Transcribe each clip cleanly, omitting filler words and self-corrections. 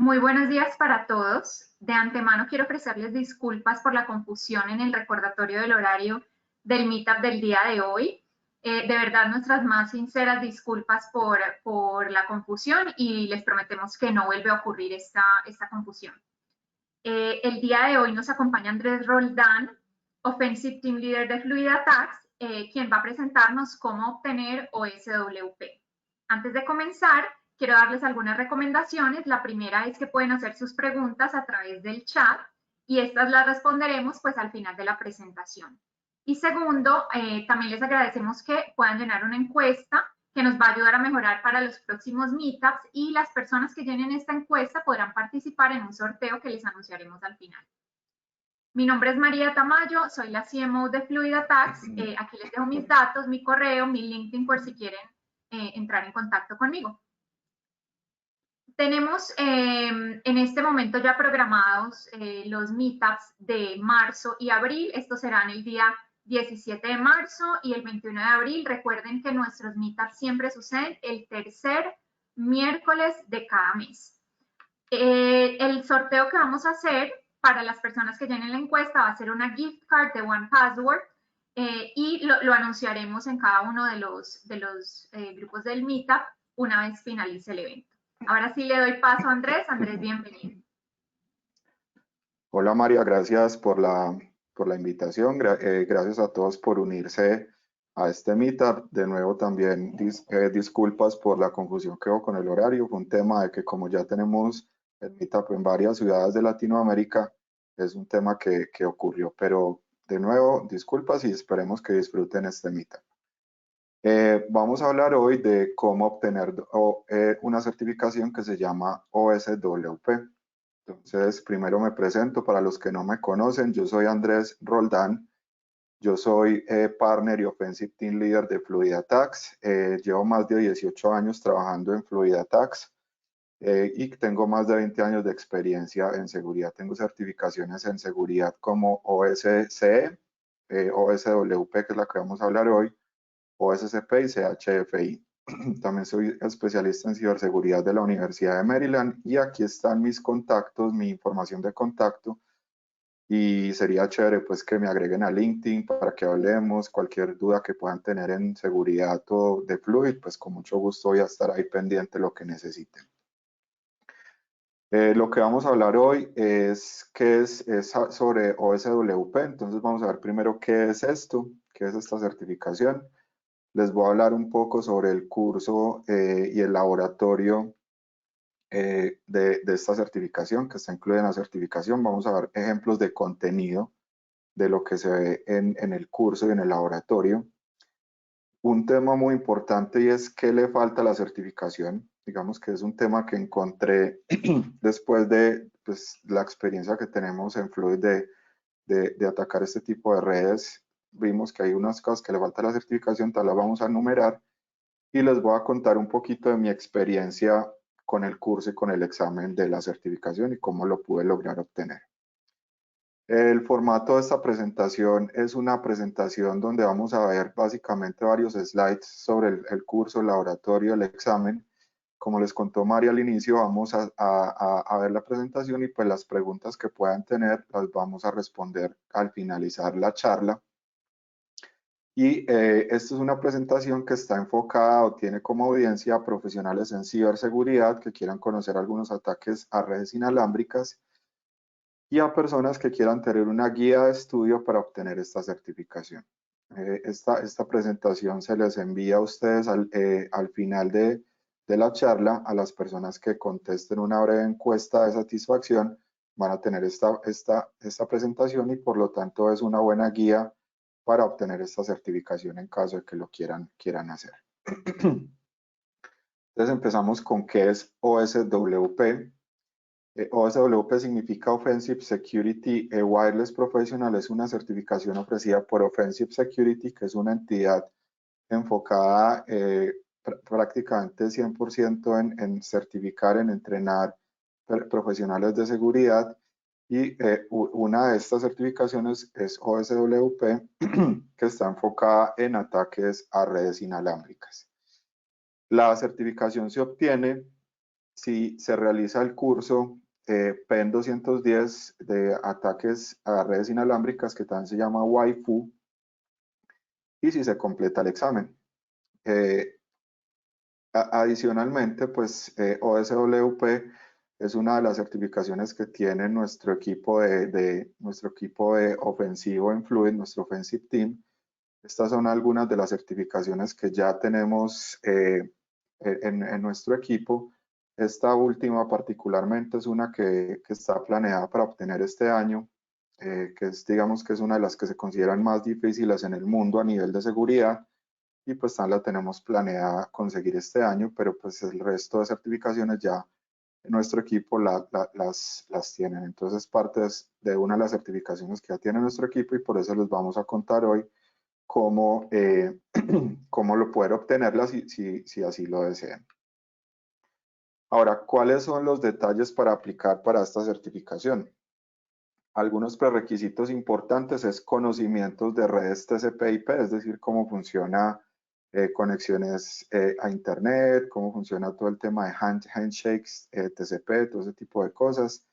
Muy buenos días para todos. De antemano quiero ofrecerles disculpas por la confusión en el recordatorio del horario del meetup del día de hoy. De verdad, nuestras más sinceras disculpas por la confusión y les prometemos que no vuelve a ocurrir esta confusión. El día de hoy nos acompaña Andrés Roldán, Offensive Team Leader de Fluid Attacks, quien va a presentarnos cómo obtener OSWP. Antes de comenzar, quiero darles algunas recomendaciones. La primera es que pueden hacer sus preguntas a través del chat y estas las responderemos pues al final de la presentación. Y segundo, también les agradecemos que puedan llenar una encuesta que nos va a ayudar a mejorar para los próximos meetups y las personas que llenen esta encuesta podrán participar en un sorteo que les anunciaremos al final. Mi nombre es María Tamayo, soy la CMO de Fluid Attacks. Aquí les dejo mis datos, mi correo, mi LinkedIn por si quieren entrar en contacto conmigo. Tenemos en este momento ya programados los meetups de marzo y abril. Estos serán el día 17 de marzo y el 21 de abril. Recuerden que nuestros meetups siempre suceden el tercer miércoles de cada mes. El sorteo que vamos a hacer para las personas que llenen la encuesta va a ser una gift card de OnePassword y lo anunciaremos en cada uno de los grupos del meetup una vez finalice el evento. Ahora sí le doy paso a Andrés. Andrés, bienvenido. Hola María, gracias por la invitación. Gracias a todos por unirse a este meetup. De nuevo también disculpas por la confusión que hubo con el horario. Fue un tema de que como ya tenemos el meetup en varias ciudades de Latinoamérica, es un tema que ocurrió. Pero de nuevo, disculpas y esperemos que disfruten este meetup. Vamos a hablar hoy de cómo obtener una certificación que se llama OSWP. Entonces, primero me presento para los que no me conocen. Yo soy Andrés Roldán. Yo soy Partner y Offensive Team Leader de Fluid Attacks. Llevo más de 18 años trabajando en Fluid Attacks y tengo más de 20 años de experiencia en seguridad. Tengo certificaciones en seguridad como OSCE, OSWP, que es la que vamos a hablar hoy, OSCP y CHFI. También soy especialista en ciberseguridad de la Universidad de Maryland y aquí están mis contactos, mi información de contacto y sería chévere pues que me agreguen a LinkedIn para que hablemos, cualquier duda que puedan tener en seguridad o de Fluid, pues con mucho gusto voy a estar ahí pendiente de lo que necesiten. Lo que vamos a hablar hoy es sobre OSWP, entonces vamos a ver primero qué es esto, qué es esta certificación. Les voy a hablar un poco sobre el curso y el laboratorio de esta certificación, que está incluida en la certificación. Vamos a ver ejemplos de contenido de lo que se ve en el curso y en el laboratorio. Un tema muy importante y es qué le falta a la certificación. Digamos que es un tema que encontré después de pues, la experiencia que tenemos en Fluid de atacar este tipo de redes. Vimos que hay unas cosas que le falta a la certificación, tal las vamos a enumerar y les voy a contar un poquito de mi experiencia con el curso y con el examen de la certificación y cómo lo pude lograr obtener. El formato de esta presentación es una presentación donde vamos a ver básicamente varios slides sobre el curso, el laboratorio, el examen. Como les contó María al inicio, vamos a ver la presentación y pues las preguntas que puedan tener las vamos a responder al finalizar la charla. Y esta es una presentación que está enfocada o tiene como audiencia a profesionales en ciberseguridad que quieran conocer algunos ataques a redes inalámbricas y a personas que quieran tener una guía de estudio para obtener esta certificación. Esta presentación se les envía a ustedes al final de la charla. A las personas que contesten una breve encuesta de satisfacción van a tener esta presentación y por lo tanto es una buena guía para obtener esta certificación en caso de que lo quieran hacer. Entonces empezamos con qué es OSWP. OSWP significa Offensive Security Wireless Professional, es una certificación ofrecida por Offensive Security, que es una entidad enfocada prácticamente 100% en certificar, en entrenar profesionales de seguridad. Y una de estas certificaciones es OSWP, que está enfocada en ataques a redes inalámbricas. La certificación se obtiene si se realiza el curso PEN 210 de ataques a redes inalámbricas, que también se llama Wi-Fu, y si se completa el examen. Adicionalmente, pues OSWP es una de las certificaciones que tiene nuestro equipo de ofensivo en Fluid, nuestro Offensive Team. Estas son algunas de las certificaciones que ya tenemos en nuestro equipo. Esta última particularmente es una que está planeada para obtener este año, que es, digamos que es una de las que se consideran más difíciles en el mundo a nivel de seguridad, y pues la tenemos planeada conseguir este año, pero pues el resto de certificaciones ya nuestro equipo las tienen. Entonces parte de una de las certificaciones que ya tiene nuestro equipo, y por eso les vamos a contar hoy cómo, cómo lo poder obtenerlas si así lo desean. Ahora, ¿cuáles son los detalles para aplicar para esta certificación? Algunos prerequisitos importantes es conocimientos de redes TCP/IP, es decir, cómo funciona conexiones a internet, cómo funciona todo el tema de handshakes, TCP, todo ese tipo de cosas.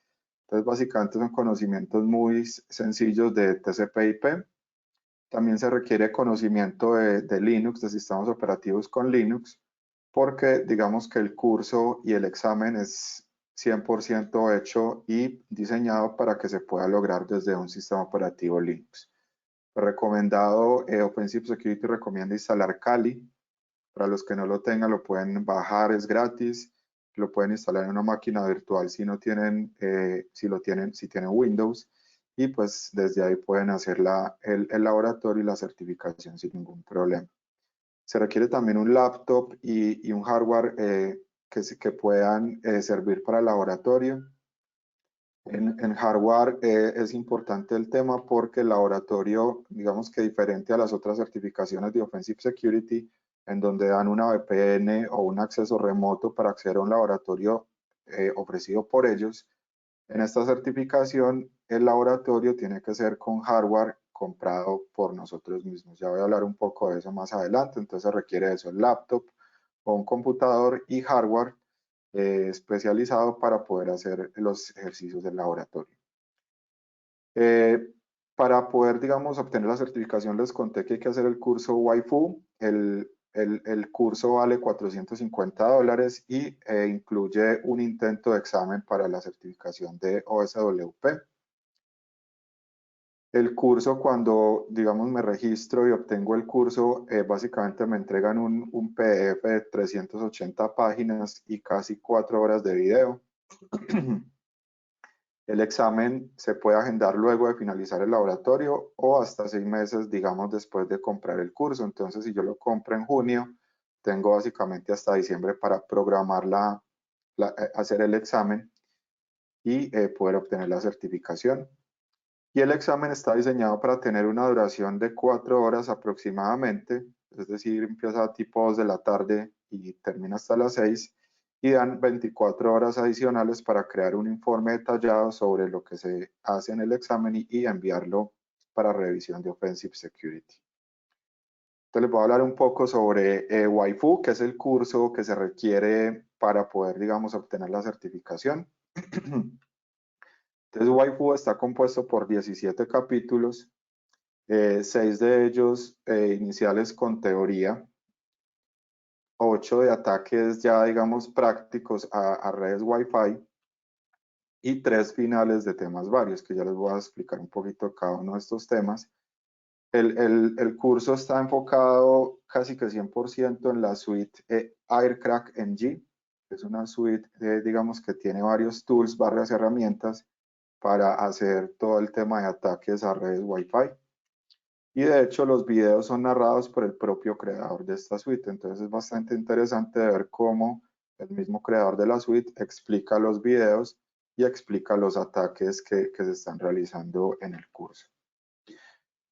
Entonces, básicamente son conocimientos muy sencillos de TCP/IP. También se requiere conocimiento de Linux, de sistemas operativos con Linux, porque digamos que el curso y el examen es 100% hecho y diseñado para que se pueda lograr desde un sistema operativo Linux. Recomendado, Offensive Security recomienda instalar Kali. Para los que no lo tengan, lo pueden bajar, es gratis. Lo pueden instalar en una máquina virtual si no tienen, si tienen Windows. Y pues desde ahí pueden hacer el laboratorio y la certificación sin ningún problema. Se requiere también un laptop y un hardware que puedan servir para el laboratorio. En hardware es importante el tema porque el laboratorio, digamos que diferente a las otras certificaciones de Offensive Security, en donde dan una VPN o un acceso remoto para acceder a un laboratorio ofrecido por ellos, en esta certificación el laboratorio tiene que ser con hardware comprado por nosotros mismos. Ya voy a hablar un poco de eso más adelante. Entonces requiere eso, el laptop o un computador y hardware especializado para poder hacer los ejercicios del laboratorio. Para poder, digamos, obtener la certificación, les conté que hay que hacer el curso Wi-Fu. El curso vale $450 y incluye un intento de examen para la certificación de OSWP. El curso, cuando, digamos, me registro y obtengo el curso, básicamente me entregan un PDF de 380 páginas y casi 4 horas de video. El examen se puede agendar luego de finalizar el laboratorio o hasta 6 meses, digamos, después de comprar el curso. Entonces, si yo lo compro en junio, tengo básicamente hasta diciembre para programar hacer el examen y poder obtener la certificación. Y el examen está diseñado para tener una duración de 4 horas aproximadamente, es decir, empieza a tipo 2 de la tarde y termina hasta las 6, y dan 24 horas adicionales para crear un informe detallado sobre lo que se hace en el examen y enviarlo para revisión de Offensive Security. Entonces les voy a hablar un poco sobre Wi-Fu, que es el curso que se requiere para poder, digamos, obtener la certificación. Entonces, Wi-Fu está compuesto por 17 capítulos, 6 de ellos iniciales con teoría, 8 de ataques ya, digamos, prácticos a redes Wi-Fi y 3 finales de temas varios, que ya les voy a explicar un poquito cada uno de estos temas. El curso está enfocado casi que 100% en la suite Aircrack NG, que es una suite, digamos, que tiene varios tools, varias herramientas para hacer todo el tema de ataques a redes Wi-Fi. Y de hecho los videos son narrados por el propio creador de esta suite, entonces es bastante interesante ver cómo el mismo creador de la suite explica los videos y explica los ataques que se están realizando en el curso.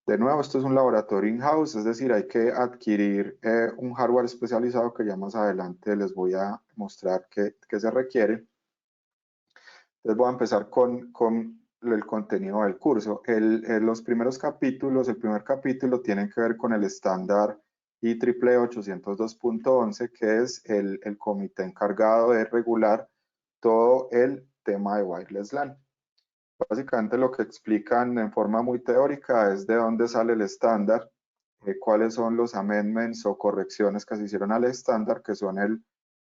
De nuevo, esto es un laboratorio in-house, es decir, hay que adquirir un hardware especializado que ya más adelante les voy a mostrar qué se requiere. Entonces voy a empezar con el contenido del curso. Los primeros capítulos, el primer capítulo tiene que ver con el estándar IEEE 802.11, que es el comité encargado de regular todo el tema de Wireless LAN. Básicamente lo que explican en forma muy teórica es de dónde sale el estándar, cuáles son los amendments o correcciones que se hicieron al estándar, que son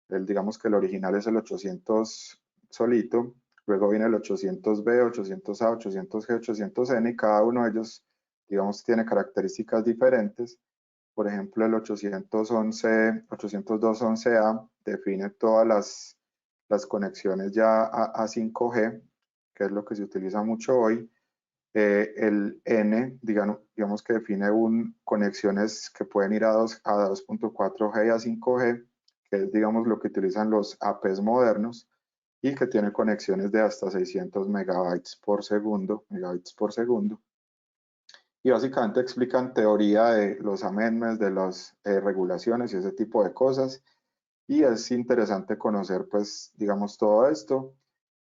digamos que el original es el 800 solito, luego viene el 800B, 800A, 800G, 800N, y cada uno de ellos, digamos, tiene características diferentes. Por ejemplo, el 802.11a define todas las conexiones ya a 5G, que es lo que se utiliza mucho hoy. El N, digamos que define conexiones que pueden ir a 2.4G y a 5G, que es, digamos, lo que utilizan los APs modernos, y que tiene conexiones de hasta 600 megabits por segundo. Y básicamente explican teoría de los amendments, de las regulaciones y ese tipo de cosas. Y es interesante conocer, pues, digamos, todo esto.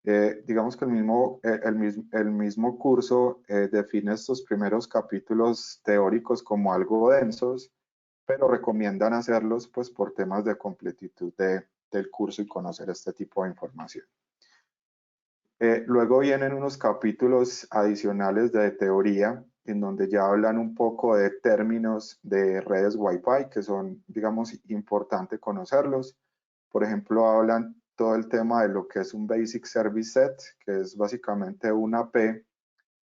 Digamos que el mismo curso define estos primeros capítulos teóricos como algo densos, pero recomiendan hacerlos, pues, por temas de completitud del curso y conocer este tipo de información. Luego vienen unos capítulos adicionales de teoría, en donde ya hablan un poco de términos de redes Wi-Fi, que son, digamos, importante conocerlos. Por ejemplo, hablan todo el tema de lo que es un Basic Service Set, que es básicamente una AP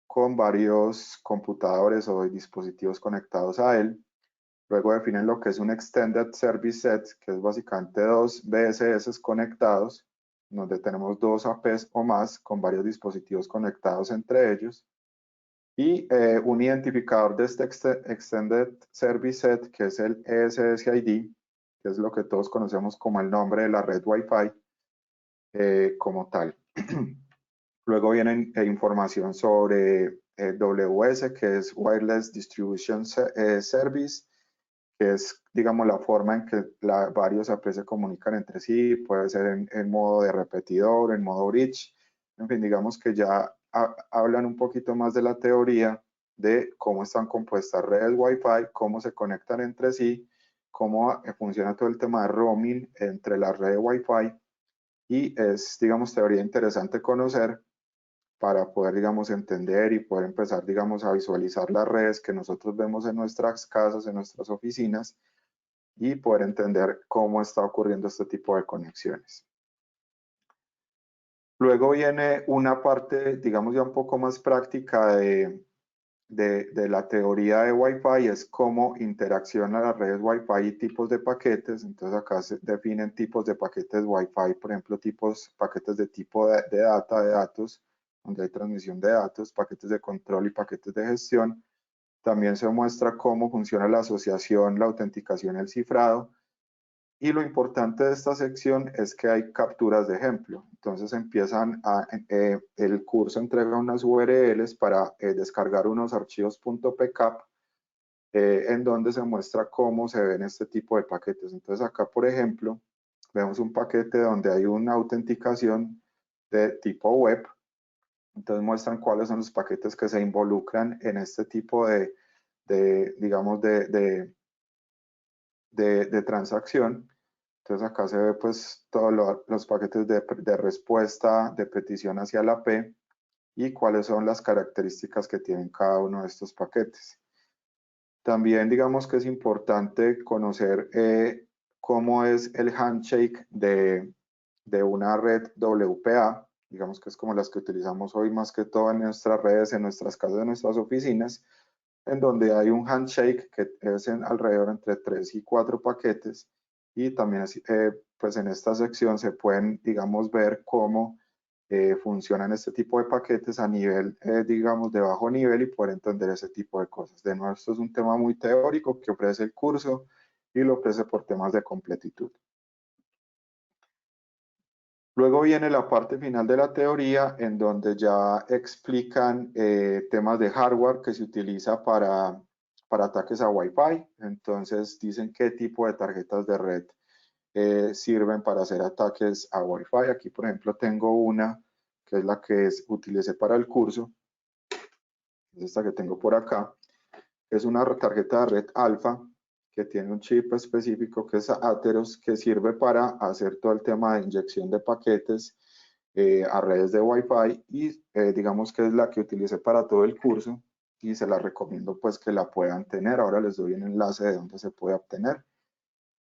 con varios computadores o dispositivos conectados a él. Luego definen lo que es un Extended Service Set, que es básicamente dos BSS conectados, donde tenemos dos APs o más con varios dispositivos conectados entre ellos. Y un identificador de este Extended Service Set, que es el ESSID, que es lo que todos conocemos como el nombre de la red Wi-Fi como tal. Luego viene información sobre WS, que es Wireless Distribution Service, que es, digamos, la forma en que varios AP se comunican entre sí. Puede ser en modo de repetidor, en modo bridge. En fin, digamos que ya hablan un poquito más de la teoría de cómo están compuestas redes Wi-Fi, cómo se conectan entre sí, cómo funciona todo el tema de roaming entre las redes Wi-Fi, y es, digamos, teoría interesante conocer para poder, digamos, entender y poder empezar, digamos, a visualizar las redes que nosotros vemos en nuestras casas, en nuestras oficinas, y poder entender cómo está ocurriendo este tipo de conexiones. Luego viene una parte, digamos, ya un poco más práctica de la teoría de Wi-Fi, es cómo interaccionan las redes Wi-Fi y tipos de paquetes. Entonces acá se definen tipos de paquetes Wi-Fi, por ejemplo, paquetes de tipo de datos, donde hay transmisión de datos, paquetes de control y paquetes de gestión. También se muestra cómo funciona la asociación, la autenticación y el cifrado. Y lo importante de esta sección es que hay capturas de ejemplo. Entonces el curso entrega unas URLs para descargar unos archivos .pcap en donde se muestra cómo se ven este tipo de paquetes. Entonces acá, por ejemplo, vemos un paquete donde hay una autenticación de tipo web. Entonces muestran cuáles son los paquetes que se involucran en este tipo digamos, de transacción. Entonces acá se ve, pues, todos los paquetes de respuesta, de petición hacia la AP, y cuáles son las características que tienen cada uno de estos paquetes. También, digamos que es importante conocer cómo es el handshake de una red WPA, digamos que es como las que utilizamos hoy más que todo en nuestras redes, en nuestras casas, en nuestras oficinas, en donde hay un handshake que es alrededor entre 3 y 4 paquetes, y también pues en esta sección se pueden, digamos, ver cómo funcionan este tipo de paquetes a nivel, digamos, de bajo nivel, y poder entender ese tipo de cosas. De nuevo, esto es un tema muy teórico que ofrece el curso y lo ofrece por temas de completitud. Luego viene la parte final de la teoría, en donde ya explican temas de hardware que se utiliza para ataques a Wi-Fi. Entonces dicen qué tipo de tarjetas de red sirven para hacer ataques a Wi-Fi. Aquí, por ejemplo, tengo una que es la que utilicé para el curso. Es esta que tengo por acá. Es una tarjeta de red alfa que tiene un chip específico que es Atheros, que sirve para hacer todo el tema de inyección de paquetes a redes de Wi-Fi y digamos que es la que utilicé para todo el curso y se la recomiendo pues que la puedan tener. Ahora les doy un enlace de donde se puede obtener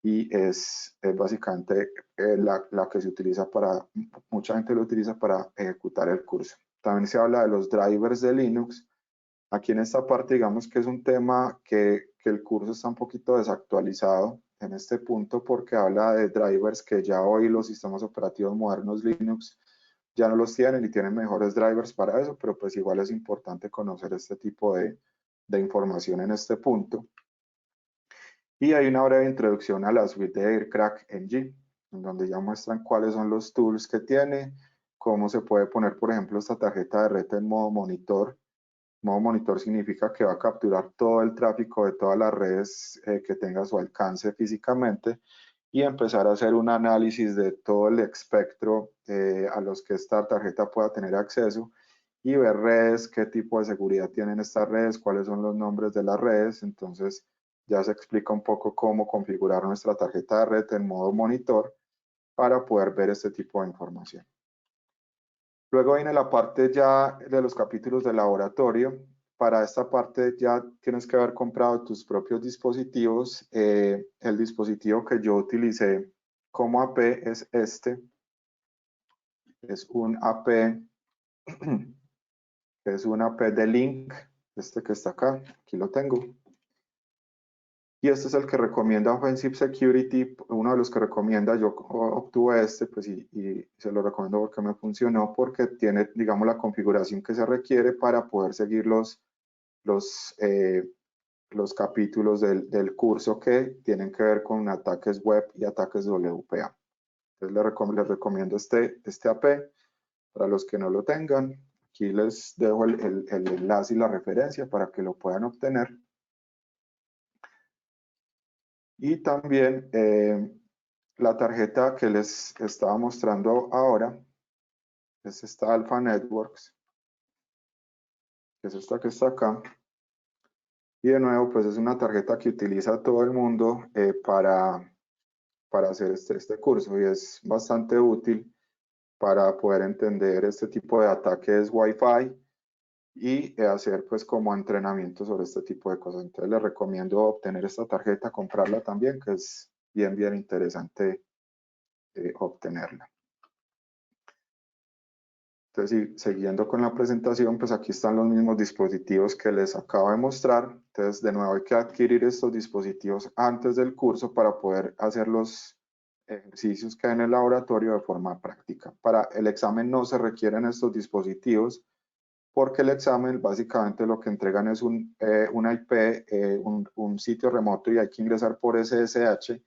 y es básicamente la que se utiliza para, mucha gente lo utiliza para ejecutar el curso. También se habla de los drivers de Linux. Aquí en esta parte digamos que es un tema que el curso está un poquito desactualizado en este punto porque habla de drivers que ya hoy los sistemas operativos modernos Linux ya no los tienen y tienen mejores drivers para eso, pero pues igual es importante conocer este tipo de información en este punto. Y hay una breve introducción a la suite de Aircrack NG, en donde ya muestran cuáles son los tools que tiene, cómo se puede poner, por ejemplo, esta tarjeta de red en modo monitor. Modo monitor significa que va a capturar todo el tráfico de todas las redes que tenga a su alcance físicamente y empezar a hacer un análisis de todo el espectro a los que esta tarjeta pueda tener acceso y ver redes, qué tipo de seguridad tienen estas redes, cuáles son los nombres de las redes. Entonces ya se explica un poco cómo configurar nuestra tarjeta de red en modo monitor para poder ver este tipo de información. Luego viene la parte ya de los capítulos de laboratorio. Para esta parte ya tienes que haber comprado tus propios dispositivos. El dispositivo que yo utilicé como AP es este. Es un AP, es un AP de Link, este que está acá, aquí lo tengo. Y este es el que recomienda Offensive Security, uno de los que recomienda. Yo obtuve este pues, y se lo recomiendo porque me funcionó, porque tiene, digamos, la configuración que se requiere para poder seguir los capítulos del curso que tienen que ver con ataques web y ataques WPA. Entonces les recomiendo este AP para los que no lo tengan. Aquí les dejo el enlace y la referencia para que lo puedan obtener. Y también la tarjeta que les estaba mostrando ahora es esta Alpha Networks, que es esta que está acá. Y de nuevo, pues es una tarjeta que utiliza todo el mundo para hacer este curso y es bastante útil para poder entender este tipo de ataques Wi-Fi y hacer pues como entrenamiento sobre este tipo de cosas. Entonces les recomiendo obtener esta tarjeta, comprarla también, que es bien interesante obtenerla. Entonces, siguiendo con la presentación, pues aquí están los mismos dispositivos que les acabo de mostrar. Entonces, de nuevo hay que adquirir estos dispositivos antes del curso para poder hacer los ejercicios que hay en el laboratorio de forma práctica. Para el examen no se requieren estos dispositivos porque el examen básicamente lo que entregan es una IP, un sitio remoto y hay que ingresar por SSH.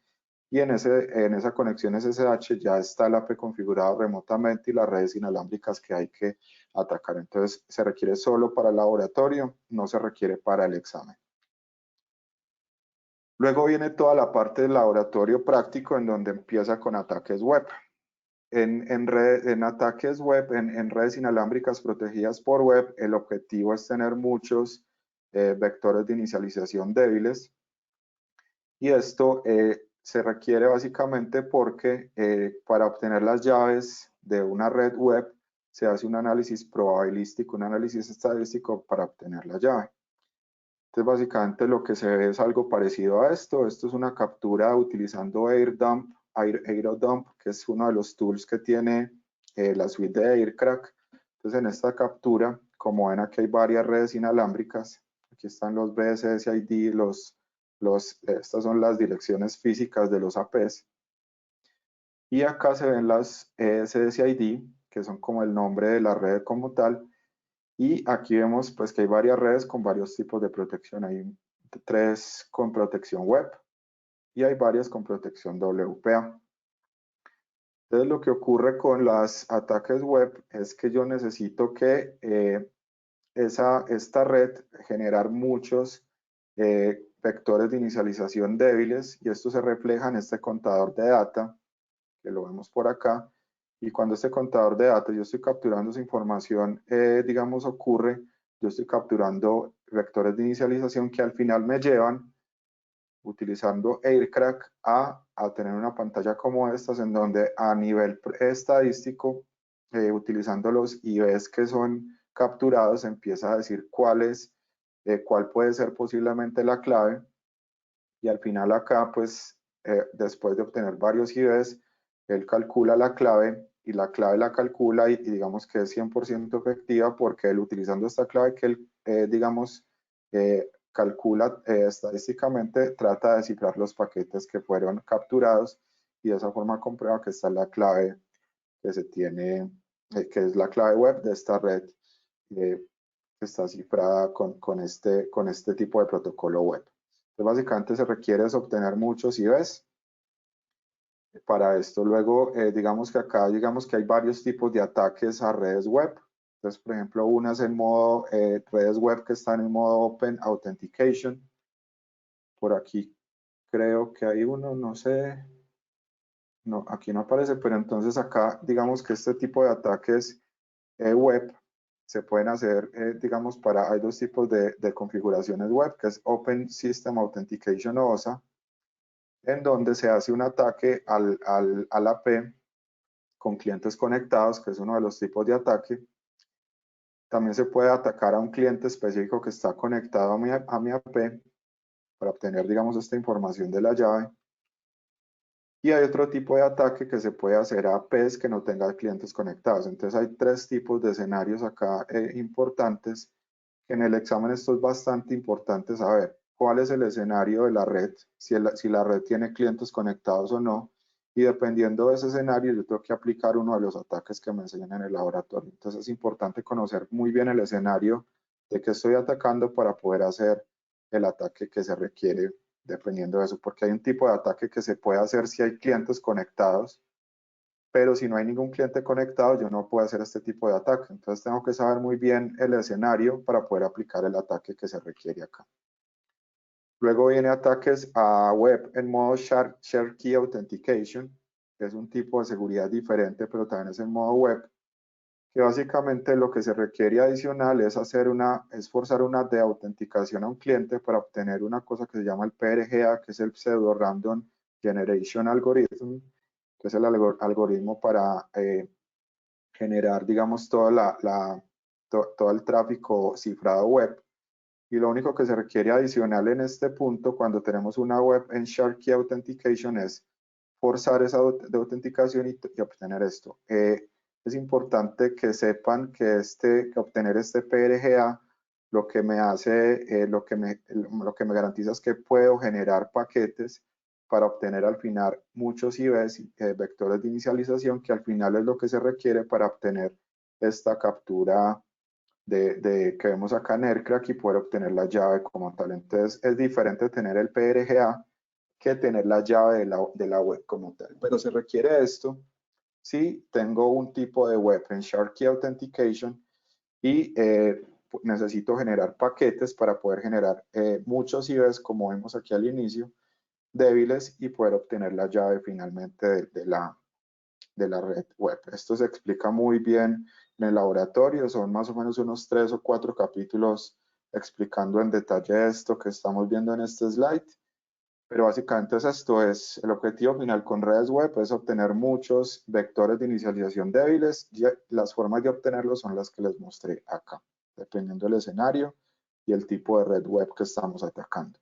Y en esa conexión SSH ya está el AP configurado remotamente y las redes inalámbricas que hay que atacar. Entonces se requiere solo para el laboratorio, no se requiere para el examen. Luego viene toda la parte del laboratorio práctico en donde empieza con ataques web. En ataques web, en redes inalámbricas protegidas por web, el objetivo es tener muchos vectores de inicialización débiles. Y esto se requiere básicamente porque para obtener las llaves de una red web se hace un análisis probabilístico, un análisis estadístico para obtener la llave. Entonces básicamente lo que se ve es algo parecido a esto. Esto es una captura utilizando AeroDump, que es uno de los tools que tiene la suite de Aircrack. Entonces en esta captura, como ven aquí hay varias redes inalámbricas. Aquí están los BSSID, estas son las direcciones físicas de los APs. Y acá se ven las SSID, que son como el nombre de la red como tal. Y aquí vemos pues que hay varias redes con varios tipos de protección. Hay 3 con protección web y hay varias con protección WPA. Entonces lo que ocurre con los ataques web es que yo necesito que esta red generar muchos vectores de inicialización débiles y esto se refleja en este contador de data que lo vemos por acá. Y cuando este contador de datos, yo estoy capturando esa información, digamos, ocurre, yo estoy capturando vectores de inicialización que al final me llevan, utilizando Aircrack, a tener una pantalla como estas, en donde a nivel estadístico utilizando los IDs que son capturados, empieza a decir cuál puede ser posiblemente la clave, y al final acá, pues, después de obtener varios IDs, él calcula la clave, y la clave la calcula y digamos que es 100% efectiva, porque él, utilizando esta clave que él, digamos, calcula estadísticamente, trata de descifrar los paquetes que fueron capturados, y de esa forma comprueba que esta es la clave que se tiene, que es la clave web de esta red, que está cifrada con este tipo de protocolo web. Entonces, básicamente se requiere es obtener muchos IDs. Para esto, luego, digamos que acá, digamos que hay varios tipos de ataques a redes web. Entonces, por ejemplo, una es en modo, redes web que están en modo Open Authentication. Por aquí creo que hay uno, no sé, no, aquí no aparece, pero entonces acá, digamos que este tipo de ataques web se pueden hacer, digamos, hay dos tipos de configuraciones web, que es Open System Authentication o OSA, en donde se hace un ataque al AP con clientes conectados, que es uno de los tipos de ataque. También se puede atacar a un cliente específico que está conectado a mi AP para obtener, digamos, esta información de la llave. Y hay otro tipo de ataque que se puede hacer a APs que no tengan clientes conectados. Entonces hay tres tipos de escenarios acá importantes. En el examen esto es bastante importante saber cuál es el escenario de la red, si la red tiene clientes conectados o no, y dependiendo de ese escenario yo tengo que aplicar uno de los ataques que me enseñan en el laboratorio. Entonces es importante conocer muy bien el escenario de que estoy atacando para poder hacer el ataque que se requiere dependiendo de eso, porque hay un tipo de ataque que se puede hacer si hay clientes conectados, pero si no hay ningún cliente conectado, yo no puedo hacer este tipo de ataque. Entonces tengo que saber muy bien el escenario para poder aplicar el ataque que se requiere acá. Luego viene ataques a web en modo Share Key Authentication, que es un tipo de seguridad diferente, pero también es en modo web, que básicamente lo que se requiere adicional es forzar una de autenticación a un cliente para obtener una cosa que se llama el PRGA, que es el Pseudo Random Generation Algorithm, que es el algoritmo para generar, digamos, todo el tráfico cifrado web. Y lo único que se requiere adicional en este punto, cuando tenemos una web en Shard Key Authentication, es forzar esa de autenticación y obtener esto. Es importante que sepan que obtener este PRGA lo que me hace, lo que me garantiza es que puedo generar paquetes para obtener al final muchos IVs, vectores de inicialización, que al final es lo que se requiere para obtener esta captura que vemos acá en AirCrack y poder obtener la llave como tal. Entonces es diferente tener el PRGA que tener la llave de la web como tal. Pero se requiere esto si tengo un tipo de web en Shard Key Authentication y necesito generar paquetes para poder generar muchos IVs, como vemos aquí al inicio, débiles, y poder obtener la llave finalmente de la red web. Esto se explica muy bien en el laboratorio, son más o menos unos 3 o 4 capítulos explicando en detalle esto que estamos viendo en este slide. Pero básicamente es el objetivo final con redes web, es obtener muchos vectores de inicialización débiles, y las formas de obtenerlos son las que les mostré acá, dependiendo del escenario y el tipo de red web que estamos atacando.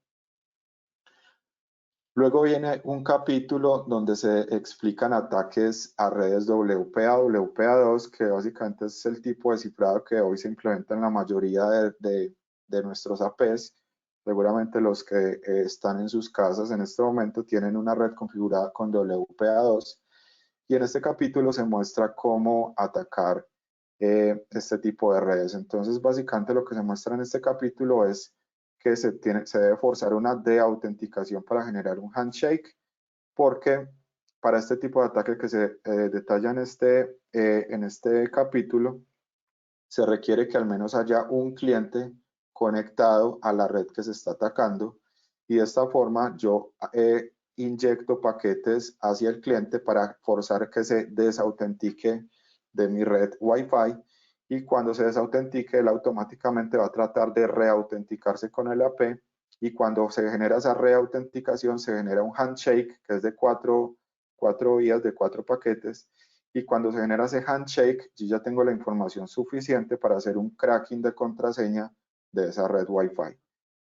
Luego viene un capítulo donde se explican ataques a redes WPA, WPA2, que básicamente es el tipo de cifrado que hoy se implementa en la mayoría de nuestros APs. Seguramente los que están en sus casas en este momento tienen una red configurada con WPA2, y en este capítulo se muestra cómo atacar este tipo de redes. Entonces, básicamente lo que se muestra en este capítulo es que se debe forzar una de autenticación para generar un handshake, porque para este tipo de ataque que se detalla en este capítulo, se requiere que al menos haya un cliente conectado a la red que se está atacando, y de esta forma yo inyecto paquetes hacia el cliente para forzar que se desautentique de mi red Wi-Fi, y cuando se desautentique él automáticamente va a tratar de reautenticarse con el AP, y cuando se genera esa reautenticación se genera un handshake que es de cuatro vías, de 4 paquetes, y cuando se genera ese handshake, yo ya tengo la información suficiente para hacer un cracking de contraseña de esa red Wi-Fi.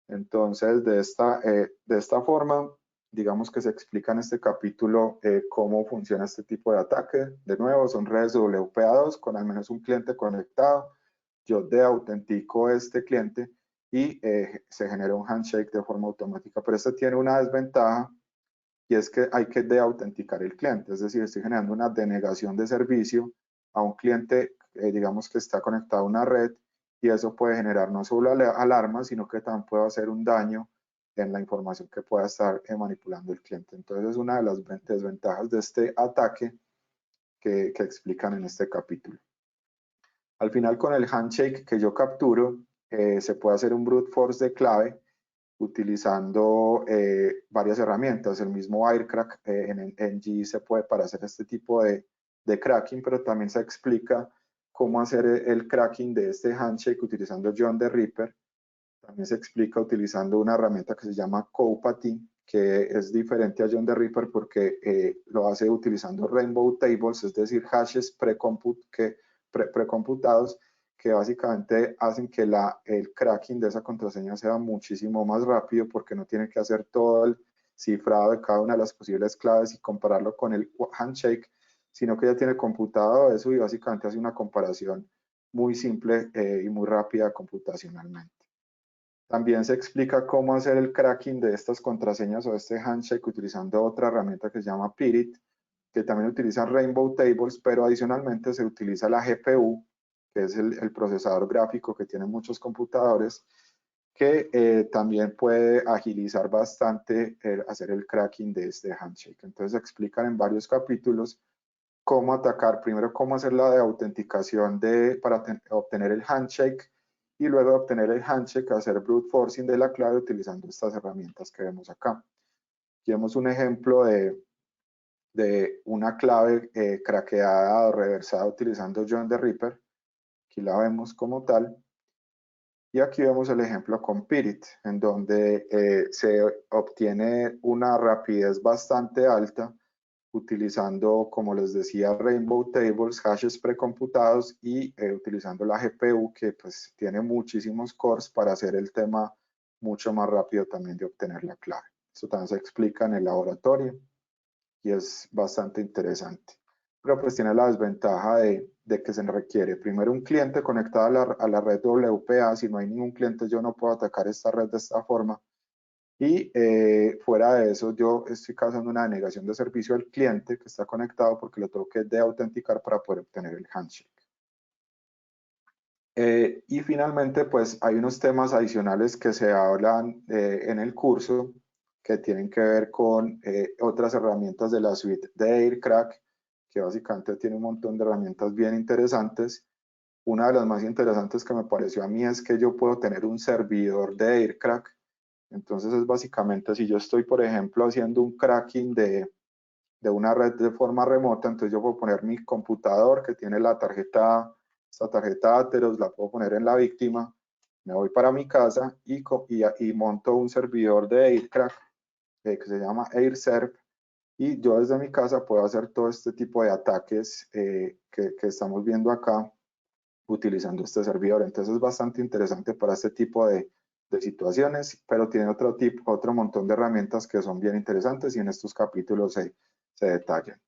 Entonces, de esta forma, digamos que se explica en este capítulo cómo funciona este tipo de ataque. De nuevo, son redes WPA2 con al menos un cliente conectado. Yo deautentico este cliente y se genera un handshake de forma automática. Pero este tiene una desventaja y es que hay que deautenticar el cliente. Es decir, estoy generando una denegación de servicio a un cliente, digamos que está conectado a una red, y eso puede generar no solo alarmas, sino que también puede hacer un daño en la información que pueda estar manipulando el cliente. Entonces es una de las desventajas de este ataque que explican en este capítulo. Al final, con el handshake que yo capturo, se puede hacer un brute force de clave utilizando varias herramientas. El mismo Aircrack en NG se puede para hacer este tipo de cracking, pero también se explica cómo hacer el cracking de este handshake utilizando John the Ripper. También se explica utilizando una herramienta que se llama Copati, que es diferente a John the Ripper porque lo hace utilizando Rainbow Tables, es decir, hashes precomputados que básicamente hacen que el cracking de esa contraseña sea muchísimo más rápido porque no tiene que hacer todo el cifrado de cada una de las posibles claves y compararlo con el handshake, sino que ya tiene computado eso y básicamente hace una comparación muy simple y muy rápida computacionalmente. También se explica cómo hacer el cracking de estas contraseñas o este handshake utilizando otra herramienta que se llama Pirit, que también utiliza Rainbow Tables, pero adicionalmente se utiliza la GPU, que es el procesador gráfico que tienen muchos computadores, que también puede agilizar bastante hacer el cracking de este handshake. Entonces explican en varios capítulos cómo atacar, primero cómo hacer la de autenticación para obtener el handshake, y luego de obtener el handshake hacer brute forcing de la clave utilizando estas herramientas que vemos acá. Aquí vemos un ejemplo de una clave craqueada o reversada utilizando John the Ripper. Aquí la vemos como tal. Y aquí vemos el ejemplo con Pirit, en donde se obtiene una rapidez bastante alta utilizando, como les decía, Rainbow Tables, hashes precomputados y utilizando la GPU, que pues tiene muchísimos cores para hacer el tema mucho más rápido también de obtener la clave. Esto también se explica en el laboratorio y es bastante interesante. Pero pues tiene la desventaja de que se requiere primero un cliente conectado a la red WPA. Si no hay ningún cliente, yo no puedo atacar esta red de esta forma. Y fuera de eso, yo estoy causando una denegación de servicio al cliente que está conectado porque lo tengo que deautenticar para poder obtener el handshake. Y finalmente, pues hay unos temas adicionales que se hablan en el curso que tienen que ver con otras herramientas de la suite de Aircrack, que básicamente tiene un montón de herramientas bien interesantes. Una de las más interesantes que me pareció a mí es que yo puedo tener un servidor de Aircrack. Entonces es básicamente, si yo estoy, por ejemplo, haciendo un cracking de una red de forma remota, entonces yo puedo poner mi computador que tiene esta tarjeta Atheros, la puedo poner en la víctima, me voy para mi casa y monto un servidor de Aircrack que se llama AirServe, y yo desde mi casa puedo hacer todo este tipo de ataques que estamos viendo acá utilizando este servidor. Entonces es bastante interesante para este tipo de situaciones, pero tiene otro montón de herramientas que son bien interesantes y en estos capítulos se detallan.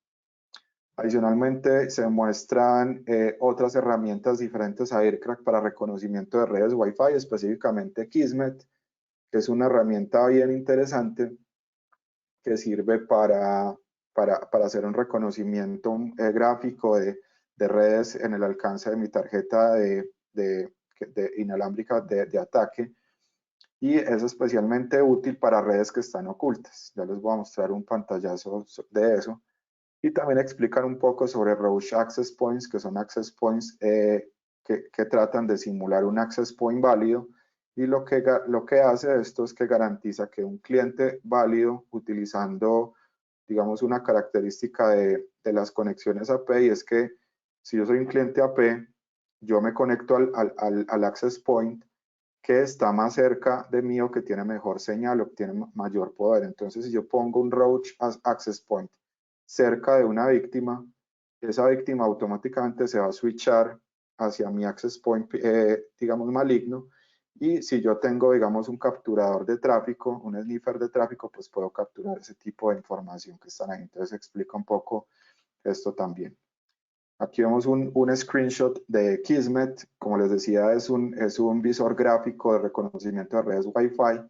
Adicionalmente, se muestran otras herramientas diferentes a Aircrack para reconocimiento de redes Wi-Fi, específicamente Kismet, que es una herramienta bien interesante que sirve para hacer un reconocimiento gráfico de redes en el alcance de mi tarjeta inalámbrica de ataque, y es especialmente útil para redes que están ocultas. Ya les voy a mostrar un pantallazo de eso. Y también explicar un poco sobre Roach Access Points, que son access points que tratan de simular un access point válido, y lo que hace esto es que garantiza que un cliente válido utilizando, digamos, una característica de las conexiones AP, y es que si yo soy un cliente AP, yo me conecto al access point que está más cerca de mí o que tiene mejor señal, obtiene mayor poder. Entonces, si yo pongo un Roach Access Point cerca de una víctima, esa víctima automáticamente se va a switchar hacia mi access point, digamos, maligno. Y si yo tengo, digamos, un capturador de tráfico, un sniffer de tráfico, pues puedo capturar ese tipo de información que están ahí. Entonces explica un poco esto también. Aquí vemos un screenshot de Kismet. Como les decía, es un visor gráfico de reconocimiento de redes Wi-Fi,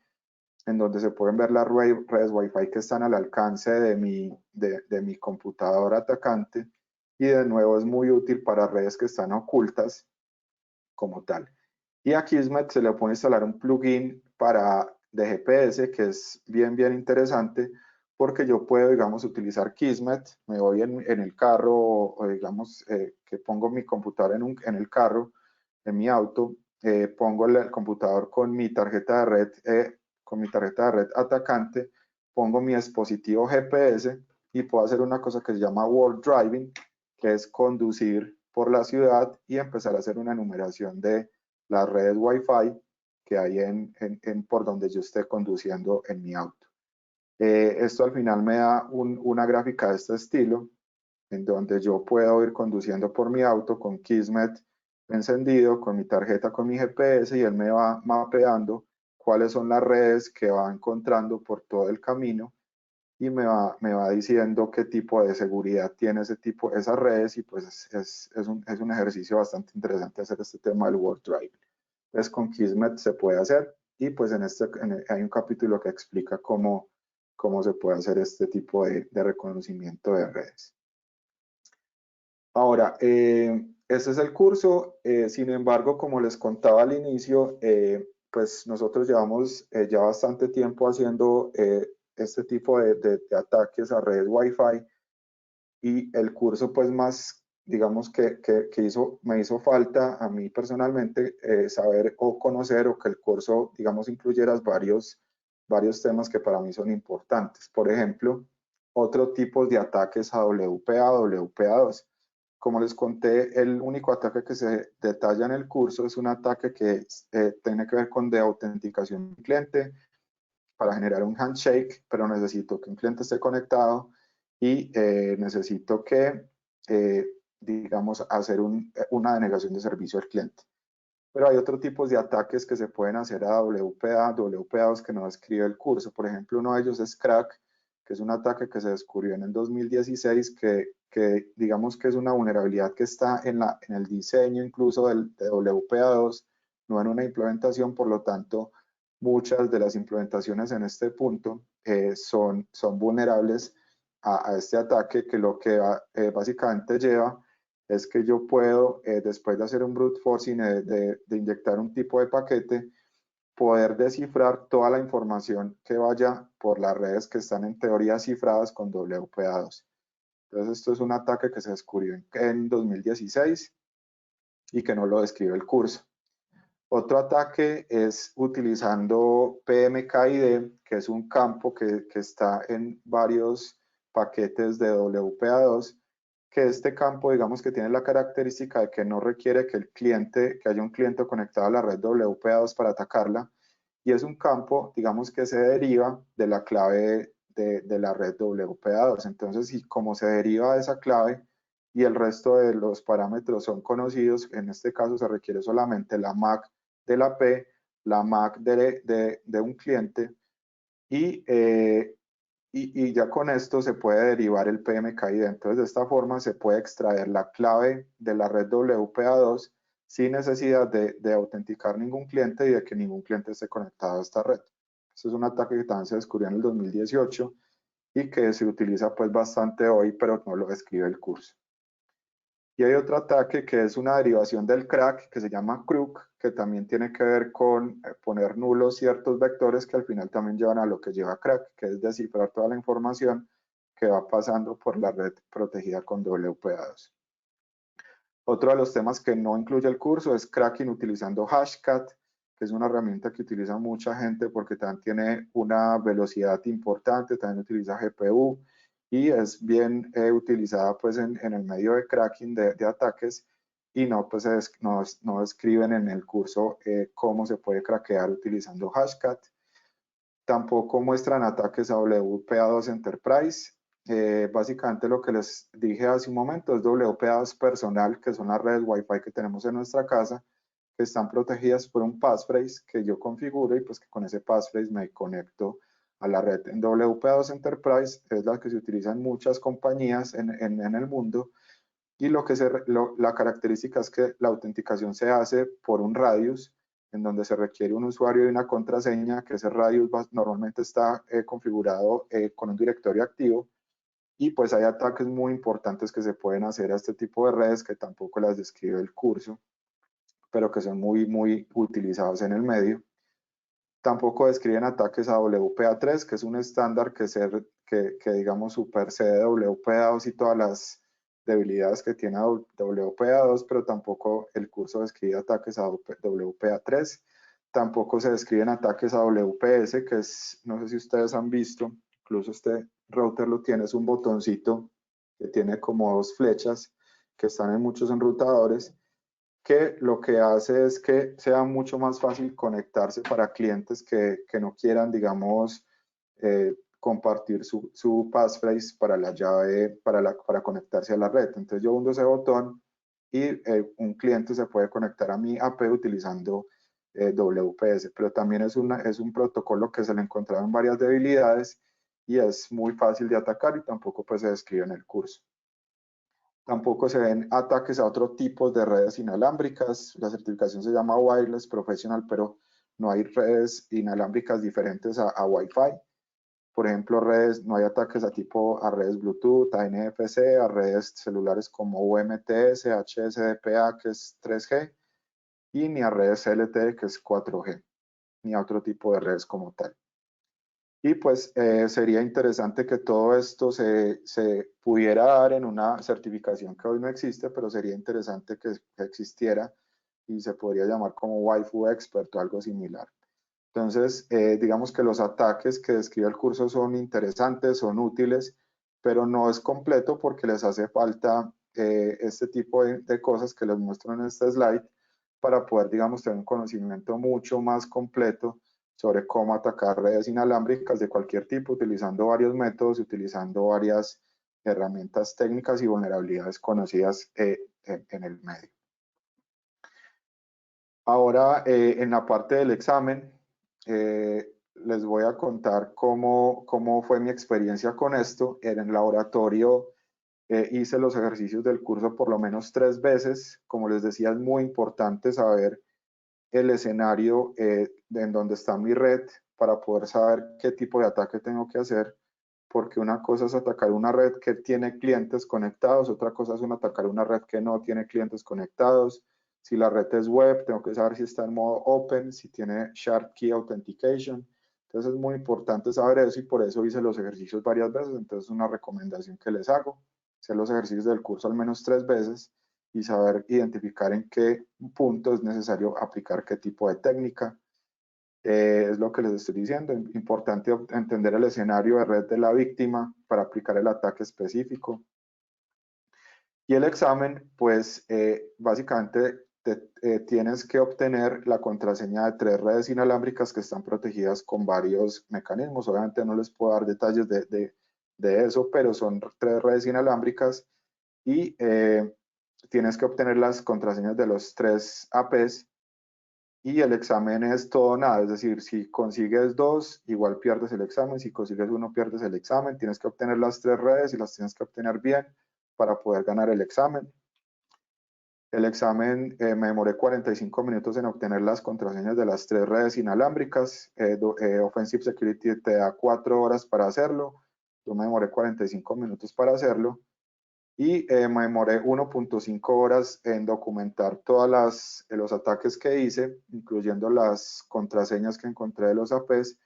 en donde se pueden ver las redes Wi-Fi que están al alcance de mi computador atacante. Y de nuevo es muy útil para redes que están ocultas como tal. Y a Kismet se le puede instalar un plugin de GPS que es bien interesante, porque yo puedo, digamos, utilizar Kismet, me voy en el carro, o digamos que pongo mi computador en el carro, en mi auto, pongo el computador con mi tarjeta de red atacante, pongo mi dispositivo GPS y puedo hacer una cosa que se llama World Driving, que es conducir por la ciudad y empezar a hacer una enumeración de las redes Wi-Fi que hay por donde yo esté conduciendo en mi auto. Esto al final me da una gráfica de este estilo, en donde yo puedo ir conduciendo por mi auto con Kismet encendido, con mi tarjeta, con mi GPS, y él me va mapeando cuáles son las redes que va encontrando por todo el camino, y me va diciendo qué tipo de seguridad tiene esas redes, y pues es un ejercicio bastante interesante hacer este tema del World Drive. Entonces con Kismet se puede hacer, y pues hay un capítulo que explica cómo se puede hacer este tipo de reconocimiento de redes. Ahora, este es el curso. Sin embargo, como les contaba al inicio, pues nosotros llevamos ya bastante tiempo haciendo este tipo de ataques a redes Wi-Fi, y el curso pues más, digamos que me hizo falta a mí personalmente saber o conocer, o que el curso, digamos, incluyera varios temas que para mí son importantes. Por ejemplo, otro tipo de ataques a WPA, WPA2. Como les conté, el único ataque que se detalla en el curso es un ataque que tiene que ver con de autenticación del cliente para generar un handshake, pero necesito que un cliente esté conectado, y necesito que, digamos, hacer una denegación de servicio al cliente. Pero hay otros tipos de ataques que se pueden hacer a WPA, WPA2, que no describe el curso. Por ejemplo, uno de ellos es Crack, que es un ataque que se descubrió en el 2016, que digamos que es una vulnerabilidad que está en el diseño incluso de WPA2, no en una implementación. Por lo tanto, muchas de las implementaciones en este punto son vulnerables a este ataque, que lo que básicamente lleva es que yo puedo, después de hacer un brute forcing, de inyectar un tipo de paquete, poder descifrar toda la información que vaya por las redes que están en teoría cifradas con WPA2. Entonces, esto es un ataque que se descubrió en 2016 y que no lo describe el curso. Otro ataque es utilizando PMKID, que es un campo que está en varios paquetes de WPA2, que este campo, digamos, que tiene la característica de que no requiere que haya un cliente conectado a la red WPA2 para atacarla, y es un campo, digamos, que se deriva de la clave de la red WPA2. Entonces, y como se deriva de esa clave y el resto de los parámetros son conocidos, en este caso se requiere solamente la MAC de la P, la MAC de un cliente, y ya con esto se puede derivar el PMKID. Entonces, de esta forma se puede extraer la clave de la red WPA2 sin necesidad de autenticar ningún cliente y de que ningún cliente esté conectado a esta red. Este es un ataque que también se descubrió en el 2018 y que se utiliza pues bastante hoy, pero no lo describe el curso. Y hay otro ataque que es una derivación del crack, que se llama Crook, que también tiene que ver con poner nulos ciertos vectores que al final también llevan a lo que lleva crack, que es descifrar toda la información que va pasando por la red protegida con WPA2. Otro de los temas que no incluye el curso es cracking utilizando Hashcat, que es una herramienta que utiliza mucha gente porque también tiene una velocidad importante, también utiliza GPU, y es bien utilizada pues en el medio de cracking de ataques, y no, pues no describen en el curso cómo se puede craquear utilizando Hashcat. Tampoco muestran ataques a WPA2 Enterprise. básicamente lo que les dije hace un momento es WPA2 personal, que son las redes Wi-Fi que tenemos en nuestra casa, que están protegidas por un passphrase que yo configuro y pues que con ese passphrase me conecto a la red. En WPA2 Enterprise es la que se utiliza en muchas compañías en el mundo, y la característica es que la autenticación se hace por un radius, en donde se requiere un usuario y una contraseña, que ese radius normalmente está configurado con un directorio activo, y pues hay ataques muy importantes que se pueden hacer a este tipo de redes, que tampoco las describe el curso, pero que son muy utilizados en el medio. Tampoco describen ataques a WPA3, que es un estándar que digamos supersede WPA2 y todas las debilidades que tiene WPA2, pero tampoco el curso describe ataques a WPA3. Tampoco se describen ataques a WPS, que es, no sé si ustedes han visto, incluso este router lo tiene, es un botoncito que tiene como dos flechas que están en muchos enrutadores, que lo que hace es que sea mucho más fácil conectarse para clientes que no quieran, digamos, compartir su passphrase para la llave, para conectarse a la red. Entonces yo hundo ese botón y un cliente se puede conectar a mi AP utilizando WPS, pero también es un protocolo que se le encontraron varias debilidades y es muy fácil de atacar, y tampoco pues se describe en el curso. Tampoco se ven ataques a otro tipo de redes inalámbricas. La certificación se llama Wireless Professional, pero no hay redes inalámbricas diferentes a Wi-Fi. Por ejemplo, no hay ataques a redes Bluetooth, a NFC, a redes celulares como UMTS, HSDPA, que es 3G, y ni a redes LTE, que es 4G, ni a otro tipo de redes como tal. Y pues sería interesante que todo esto se pudiera dar en una certificación que hoy no existe, pero sería interesante que existiera, y se podría llamar como Waifu Expert o algo similar. Entonces, digamos que los ataques que describe el curso son interesantes, son útiles, pero no es completo porque les hace falta este tipo de cosas que les muestro en este slide para poder, digamos, tener un conocimiento mucho más completo sobre cómo atacar redes inalámbricas de cualquier tipo, utilizando varios métodos, utilizando varias herramientas técnicas y vulnerabilidades conocidas en el medio. Ahora, en la parte del examen, les voy a contar cómo fue mi experiencia con esto. En el laboratorio hice los ejercicios del curso por lo menos 3 veces. Como les decía, es muy importante saber el escenario en donde está mi red para poder saber qué tipo de ataque tengo que hacer, porque una cosa es atacar una red que tiene clientes conectados, otra cosa es atacar una red que no tiene clientes conectados. Si la red es web, tengo que saber si está en modo open, si tiene Shard Key Authentication. Entonces es muy importante saber eso, y por eso hice los ejercicios varias veces. Entonces es una recomendación que les hago, hacer los ejercicios del curso al menos 3 veces y saber identificar en qué punto es necesario aplicar qué tipo de técnica. Es lo que les estoy diciendo. Importante entender el escenario de red de la víctima para aplicar el ataque específico. Y el examen, pues básicamente tienes que obtener la contraseña de 3 redes inalámbricas que están protegidas con varios mecanismos. Obviamente no les puedo dar detalles de eso, pero son 3 redes inalámbricas, y tienes que obtener las contraseñas de los 3 APs, y el examen es todo o nada. Es decir, si consigues 2, igual pierdes el examen; si consigues 1, pierdes el examen. Tienes que obtener las 3 redes y las tienes que obtener bien para poder ganar el examen. El examen me demoré 45 minutos en obtener las contraseñas de las 3 redes inalámbricas. Offensive Security te da 4 horas para hacerlo. Yo me demoré 45 minutos para hacerlo, y me demoré 1.5 horas en documentar todos los ataques que hice, incluyendo las contraseñas que encontré de los APs.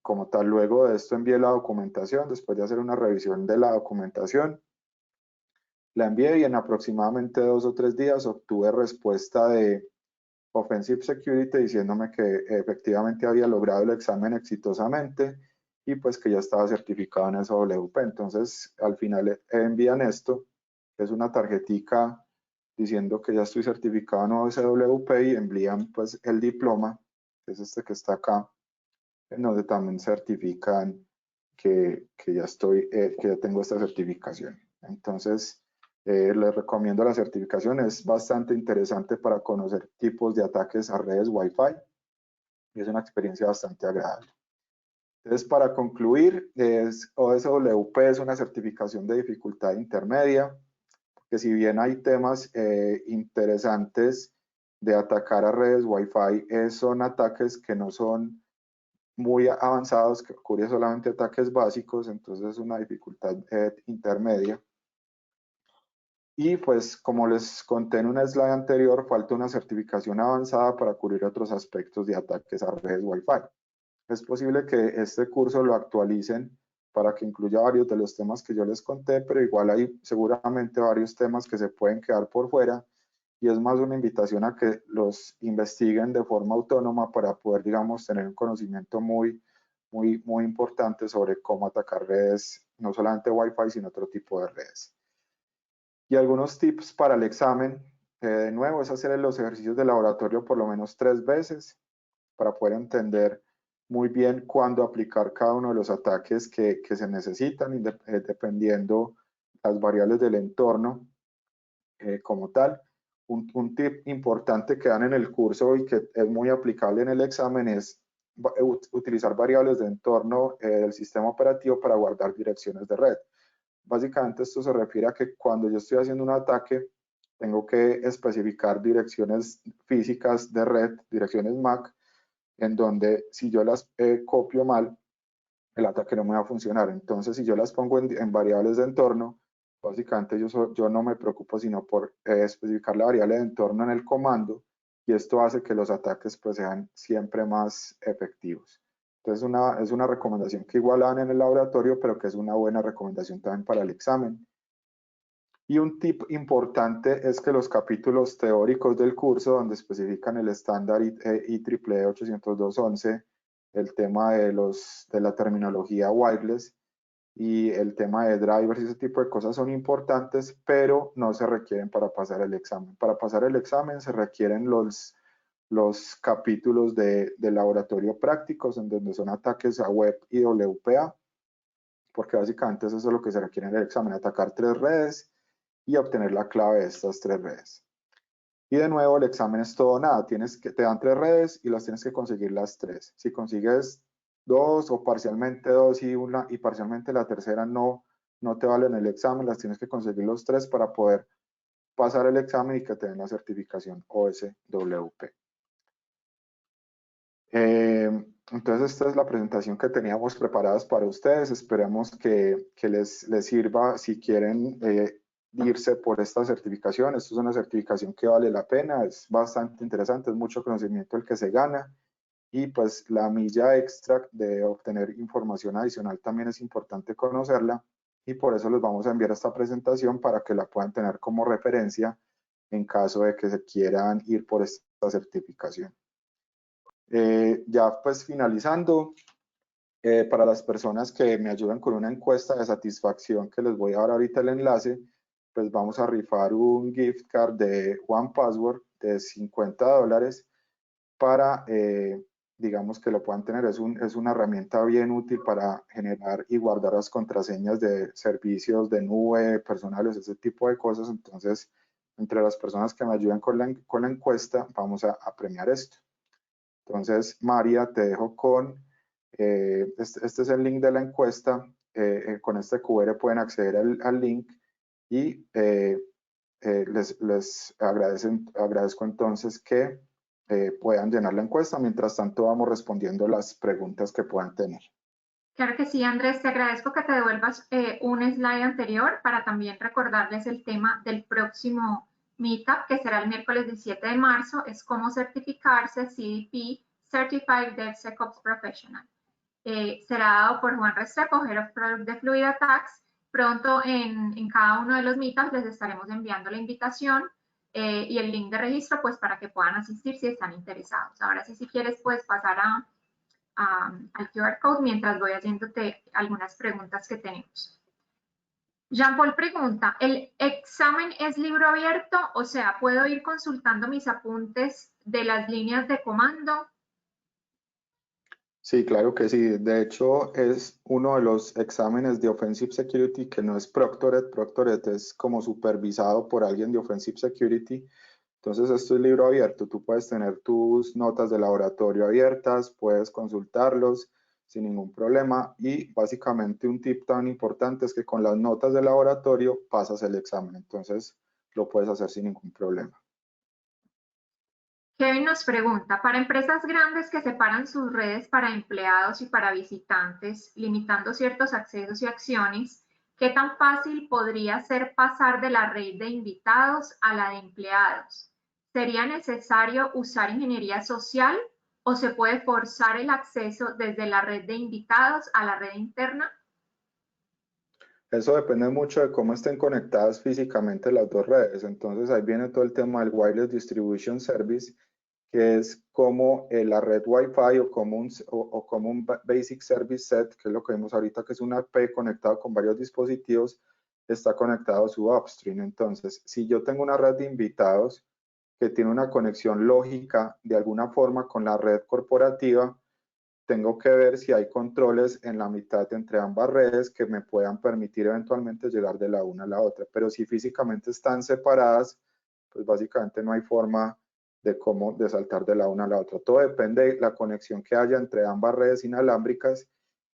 Como tal, luego de esto envié la documentación. Después de hacer una revisión de la documentación, la envié, y en aproximadamente 2 o 3 días obtuve respuesta de Offensive Security diciéndome que efectivamente había logrado el examen exitosamente, y pues que ya estaba certificado en SWP. Entonces al final envían esto, que es una tarjetica diciendo que ya estoy certificado en SWP, y envían pues el diploma, que es este que está acá, en donde también certifican que ya tengo esta certificación. Entonces, les recomiendo la certificación, es bastante interesante para conocer tipos de ataques a redes Wi-Fi y es una experiencia bastante agradable. Entonces, para concluir, OSWP es una certificación de dificultad intermedia, que si bien hay temas interesantes de atacar a redes Wi-Fi, son ataques que no son muy avanzados, que ocurren solamente ataques básicos, entonces es una dificultad intermedia. Y pues como les conté en una slide anterior, falta una certificación avanzada para cubrir otros aspectos de ataques a redes Wi-Fi. Es posible que este curso lo actualicen para que incluya varios de los temas que yo les conté, pero igual hay seguramente varios temas que se pueden quedar por fuera y es más una invitación a que los investiguen de forma autónoma para poder, digamos, tener un conocimiento muy importante sobre cómo atacar redes, no solamente Wi-Fi, sino otro tipo de redes. Y algunos tips para el examen, de nuevo, es hacer los ejercicios de laboratorio por lo menos 3 veces para poder entender muy bien cuándo aplicar cada uno de los ataques que se necesitan, dependiendo las variables del entorno como tal. Un tip importante que dan en el curso y que es muy aplicable en el examen es utilizar variables de entorno del sistema operativo para guardar direcciones de red. Básicamente esto se refiere a que cuando yo estoy haciendo un ataque, tengo que especificar direcciones físicas de red, direcciones MAC, en donde si yo las copio mal, el ataque no me va a funcionar. Entonces, si yo las pongo en variables de entorno, básicamente yo no me preocupo sino por especificar la variable de entorno en el comando y esto hace que los ataques pues sean siempre más efectivos. Entonces, es una recomendación que igual dan en el laboratorio, pero que es una buena recomendación también para el examen. Y un tip importante es que los capítulos teóricos del curso, donde especifican el estándar IEEE 802.11, el tema de la terminología wireless y el tema de drivers y ese tipo de cosas son importantes, pero no se requieren para pasar el examen. Para pasar el examen se requieren los capítulos de laboratorio prácticos, en donde son ataques a web y WPA, porque básicamente eso es lo que se requiere en el examen, atacar 3 redes y obtener la clave de estas 3 redes. Y de nuevo, el examen es todo o nada. Te dan 3 redes y las tienes que conseguir las 3. Si consigues 2 o parcialmente 2 y parcialmente la tercera no te vale en el examen, las tienes que conseguir los 3 para poder pasar el examen y que te den la certificación OSWP. Entonces esta es la presentación que teníamos preparadas para ustedes. Esperamos que les sirva si quieren irse por esta certificación. Esto es una certificación que vale la pena, es bastante interesante, es mucho conocimiento el que se gana y pues la milla extra de obtener información adicional también es importante conocerla y por eso les vamos a enviar esta presentación para que la puedan tener como referencia en caso de que se quieran ir por esta certificación. Ya pues finalizando, para las personas que me ayudan con una encuesta de satisfacción que les voy a dar ahorita el enlace, pues vamos a rifar un gift card de OnePassword de $50 para, digamos que lo puedan tener. Es una herramienta bien útil para generar y guardar las contraseñas de servicios de nube, personales, ese tipo de cosas. Entonces, entre las personas que me ayudan con la encuesta, vamos a premiar esto. Entonces, María, te dejo con, este es el link de la encuesta, con este QR pueden acceder al link y les agradezco entonces que puedan llenar la encuesta, mientras tanto vamos respondiendo las preguntas que puedan tener. Claro que sí, Andrés, te agradezco que te devuelvas un slide anterior para también recordarles el tema del próximo Meetup, que será el miércoles 17 de marzo, es cómo certificarse CDP, Certified DevSecOps Professional. Será dado por Juan Restrepo, Head of Product de Fluid Attacks. Pronto en cada uno de los Meetups les estaremos enviando la invitación y el link de registro pues para que puedan asistir si están interesados. Ahora sí, si quieres puedes pasar al QR Code mientras voy haciéndote algunas preguntas que tenemos. Jean-Paul pregunta, ¿el examen es libro abierto? O sea, ¿puedo ir consultando mis apuntes de las líneas de comando? Sí, claro que sí. De hecho, es uno de los exámenes de Offensive Security que no es Proctored. Proctored es como supervisado por alguien de Offensive Security. Entonces, esto es libro abierto. Tú puedes tener tus notas de laboratorio abiertas, puedes consultarlos sin ningún problema. Y básicamente un tip tan importante es que con las notas de laboratorio pasas el examen. Entonces, lo puedes hacer sin ningún problema. Kevin nos pregunta, para empresas grandes que separan sus redes para empleados y para visitantes, limitando ciertos accesos y acciones, ¿qué tan fácil podría ser pasar de la red de invitados a la de empleados? ¿Sería necesario usar ingeniería social o se puede forzar el acceso desde la red de invitados a la red interna? Eso depende mucho de cómo estén conectadas físicamente las dos redes. Entonces ahí viene todo el tema del Wireless Distribution Service, que es como la red Wi-Fi o como un Basic Service Set, que es lo que vemos ahorita, que es una IP conectado con varios dispositivos, está conectado a su upstream. Entonces, si yo tengo una red de invitados que tiene una conexión lógica de alguna forma con la red corporativa, tengo que ver si hay controles en la mitad entre ambas redes que me puedan permitir eventualmente llegar de la una a la otra. Pero si físicamente están separadas, pues básicamente no hay forma de saltar de la una a la otra. Todo depende de la conexión que haya entre ambas redes inalámbricas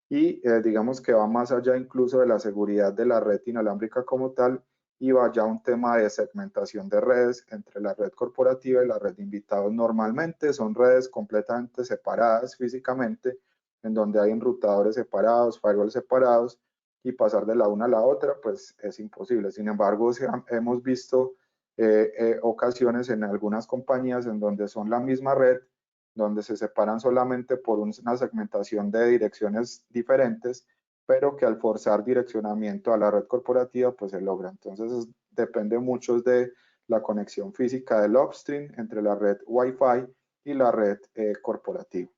y digamos que va más allá incluso de la seguridad de la red inalámbrica como tal y va ya un tema de segmentación de redes entre la red corporativa y la red de invitados. Normalmente son redes completamente separadas físicamente, en donde hay enrutadores separados, firewalls separados, y pasar de la una a la otra, pues es imposible. Sin embargo, hemos visto ocasiones en algunas compañías en donde son la misma red, donde se separan solamente por una segmentación de direcciones diferentes, pero que al forzar direccionamiento a la red corporativa, pues se logra. Entonces, depende mucho de la conexión física del upstream entre la red Wi-Fi y la red corporativa.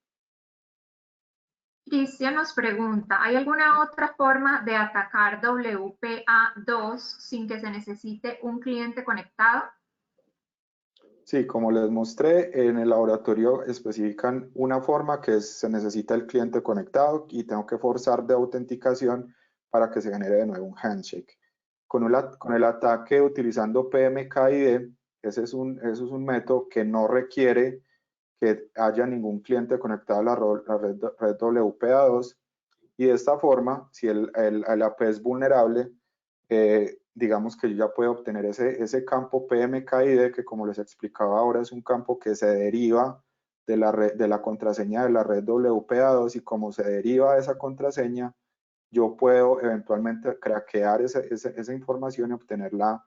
Cristian nos pregunta, ¿hay alguna otra forma de atacar WPA2 sin que se necesite un cliente conectado? Sí, como les mostré, en el laboratorio especifican una forma que se necesita el cliente conectado y tengo que forzar de autenticación para que se genere de nuevo un handshake. Con el ataque utilizando PMKID, ese es un método que no requiere que haya ningún cliente conectado a la red WPA2 y de esta forma, si el AP es vulnerable, digamos que yo ya puedo obtener ese campo PMKID, que como les explicaba ahora es un campo que se deriva de la contraseña de la red WPA2 y como se deriva de esa contraseña, yo puedo eventualmente craquear esa información y obtener la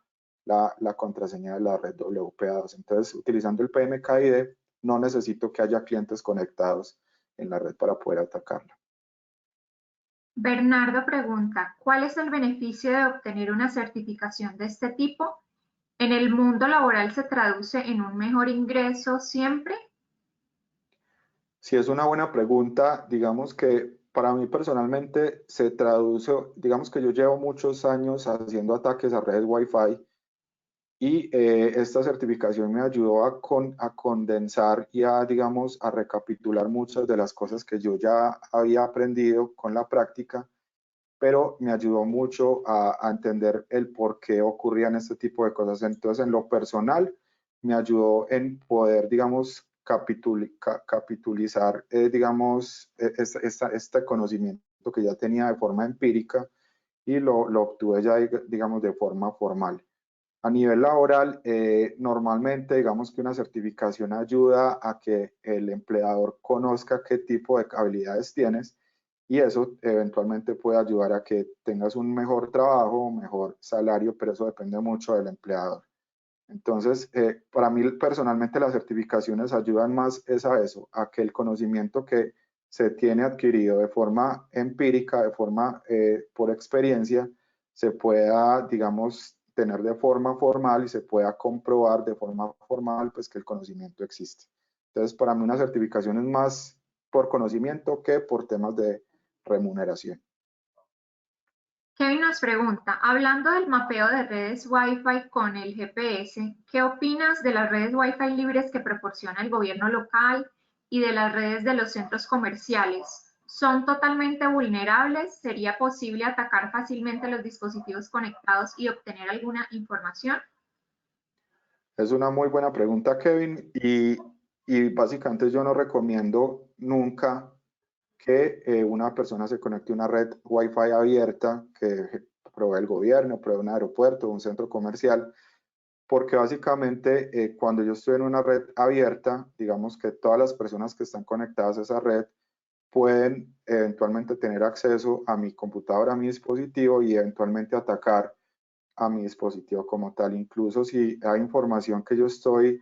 contraseña de la red WPA2. Entonces, utilizando el PMKID, no necesito que haya clientes conectados en la red para poder atacarla. Bernardo pregunta, ¿cuál es el beneficio de obtener una certificación de este tipo? ¿En el mundo laboral se traduce en un mejor ingreso siempre? Si es una buena pregunta, digamos que para mí personalmente se traduce, digamos que yo llevo muchos años haciendo ataques a redes Wi-Fi y esta certificación me ayudó a condensar y a, digamos, a recapitular muchas de las cosas que yo ya había aprendido con la práctica, pero me ayudó mucho a entender el por qué ocurrían este tipo de cosas. Entonces, en lo personal, me ayudó en poder, digamos, capitalizar, digamos, este conocimiento que ya tenía de forma empírica y lo obtuve ya, digamos, de forma formal. A nivel laboral, normalmente digamos que una certificación ayuda a que el empleador conozca qué tipo de habilidades tienes y eso eventualmente puede ayudar a que tengas un mejor trabajo, un mejor salario, pero eso depende mucho del empleador. Entonces, para mí personalmente las certificaciones ayudan más es a eso, a que el conocimiento que se tiene adquirido de forma empírica, de forma por experiencia, se pueda, digamos, tener de forma formal y se pueda comprobar de forma formal, pues que el conocimiento existe. Entonces, para mí una certificación es más por conocimiento que por temas de remuneración. Kevin nos pregunta, hablando del mapeo de redes Wi-Fi con el GPS, ¿qué opinas de las redes Wi-Fi libres que proporciona el gobierno local y de las redes de los centros comerciales son totalmente vulnerables? ¿Sería posible atacar fácilmente los dispositivos conectados y obtener alguna información? Es una muy buena pregunta, Kevin, y básicamente yo no recomiendo nunca que una persona se conecte a una red Wi-Fi abierta que provee el gobierno, provee un aeropuerto, un centro comercial, porque básicamente cuando yo estoy en una red abierta, digamos que todas las personas que están conectadas a esa red pueden eventualmente tener acceso a mi computadora, a mi dispositivo y eventualmente atacar a mi dispositivo como tal. Incluso si hay información que yo estoy,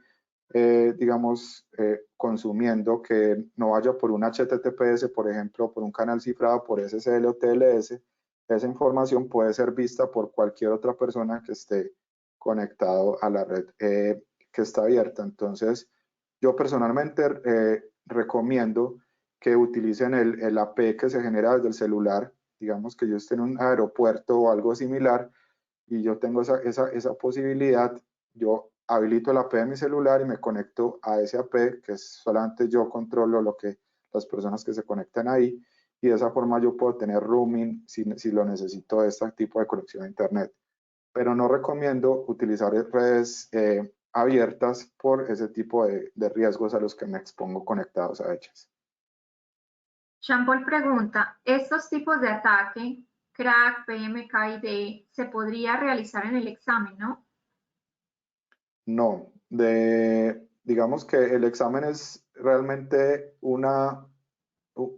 digamos, consumiendo que no vaya por un HTTPS, por ejemplo, por un canal cifrado por SSL o TLS, esa información puede ser vista por cualquier otra persona que esté conectado a la red que está abierta. Entonces, yo personalmente recomiendo que utilicen el AP que se genera desde el celular. Digamos que yo esté en un aeropuerto o algo similar y yo tengo esa posibilidad, yo habilito el AP de mi celular y me conecto a ese AP, que es solamente yo controlo lo que las personas que se conectan ahí, y de esa forma yo puedo tener roaming si lo necesito de este tipo de conexión a internet. Pero no recomiendo utilizar redes abiertas por ese tipo de riesgos a los que me expongo conectados a ellas. Jean Paul pregunta, ¿estos tipos de ataque, crack, PMK y D, se podría realizar en el examen, no? No, digamos que el examen es realmente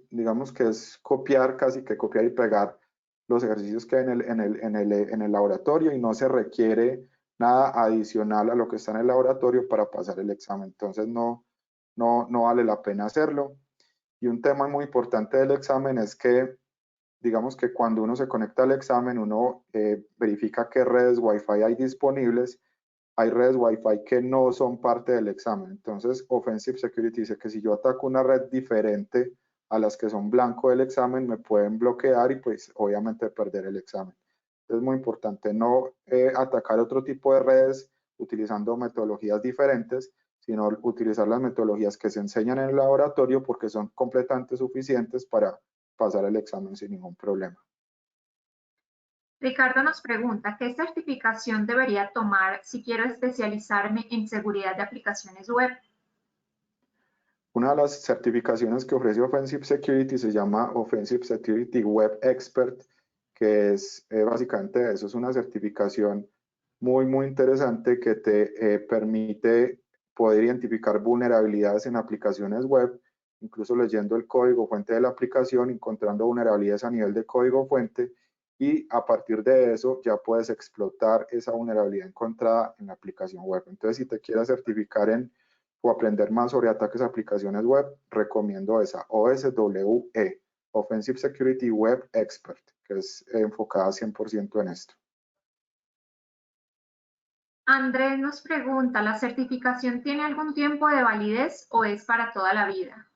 digamos que es copiar, casi que copiar y pegar los ejercicios que hay en el laboratorio y no se requiere nada adicional a lo que está en el laboratorio para pasar el examen. Entonces no vale la pena hacerlo. Y un tema muy importante del examen es que, digamos que cuando uno se conecta al examen, uno verifica qué redes Wi-Fi hay disponibles. Hay redes Wi-Fi que no son parte del examen. Entonces, Offensive Security dice que si yo ataco una red diferente a las que son blanco del examen, me pueden bloquear y pues obviamente perder el examen. Es muy importante no atacar otro tipo de redes utilizando metodologías diferentes, sino utilizar las metodologías que se enseñan en el laboratorio porque son completamente suficientes para pasar el examen sin ningún problema. Ricardo nos pregunta, ¿qué certificación debería tomar si quiero especializarme en seguridad de aplicaciones web? Una de las certificaciones que ofrece Offensive Security se llama Offensive Security Web Expert, que es básicamente eso, es una certificación muy interesante que te permite poder identificar vulnerabilidades en aplicaciones web, incluso leyendo el código fuente de la aplicación, encontrando vulnerabilidades a nivel de código fuente y a partir de eso ya puedes explotar esa vulnerabilidad encontrada en la aplicación web. Entonces, si te quieres certificar o aprender más sobre ataques a aplicaciones web, recomiendo esa OSWE, Offensive Security Web Expert, que es enfocada 100% en esto. Andrés nos pregunta, ¿la certificación tiene algún tiempo de validez o es para toda la vida?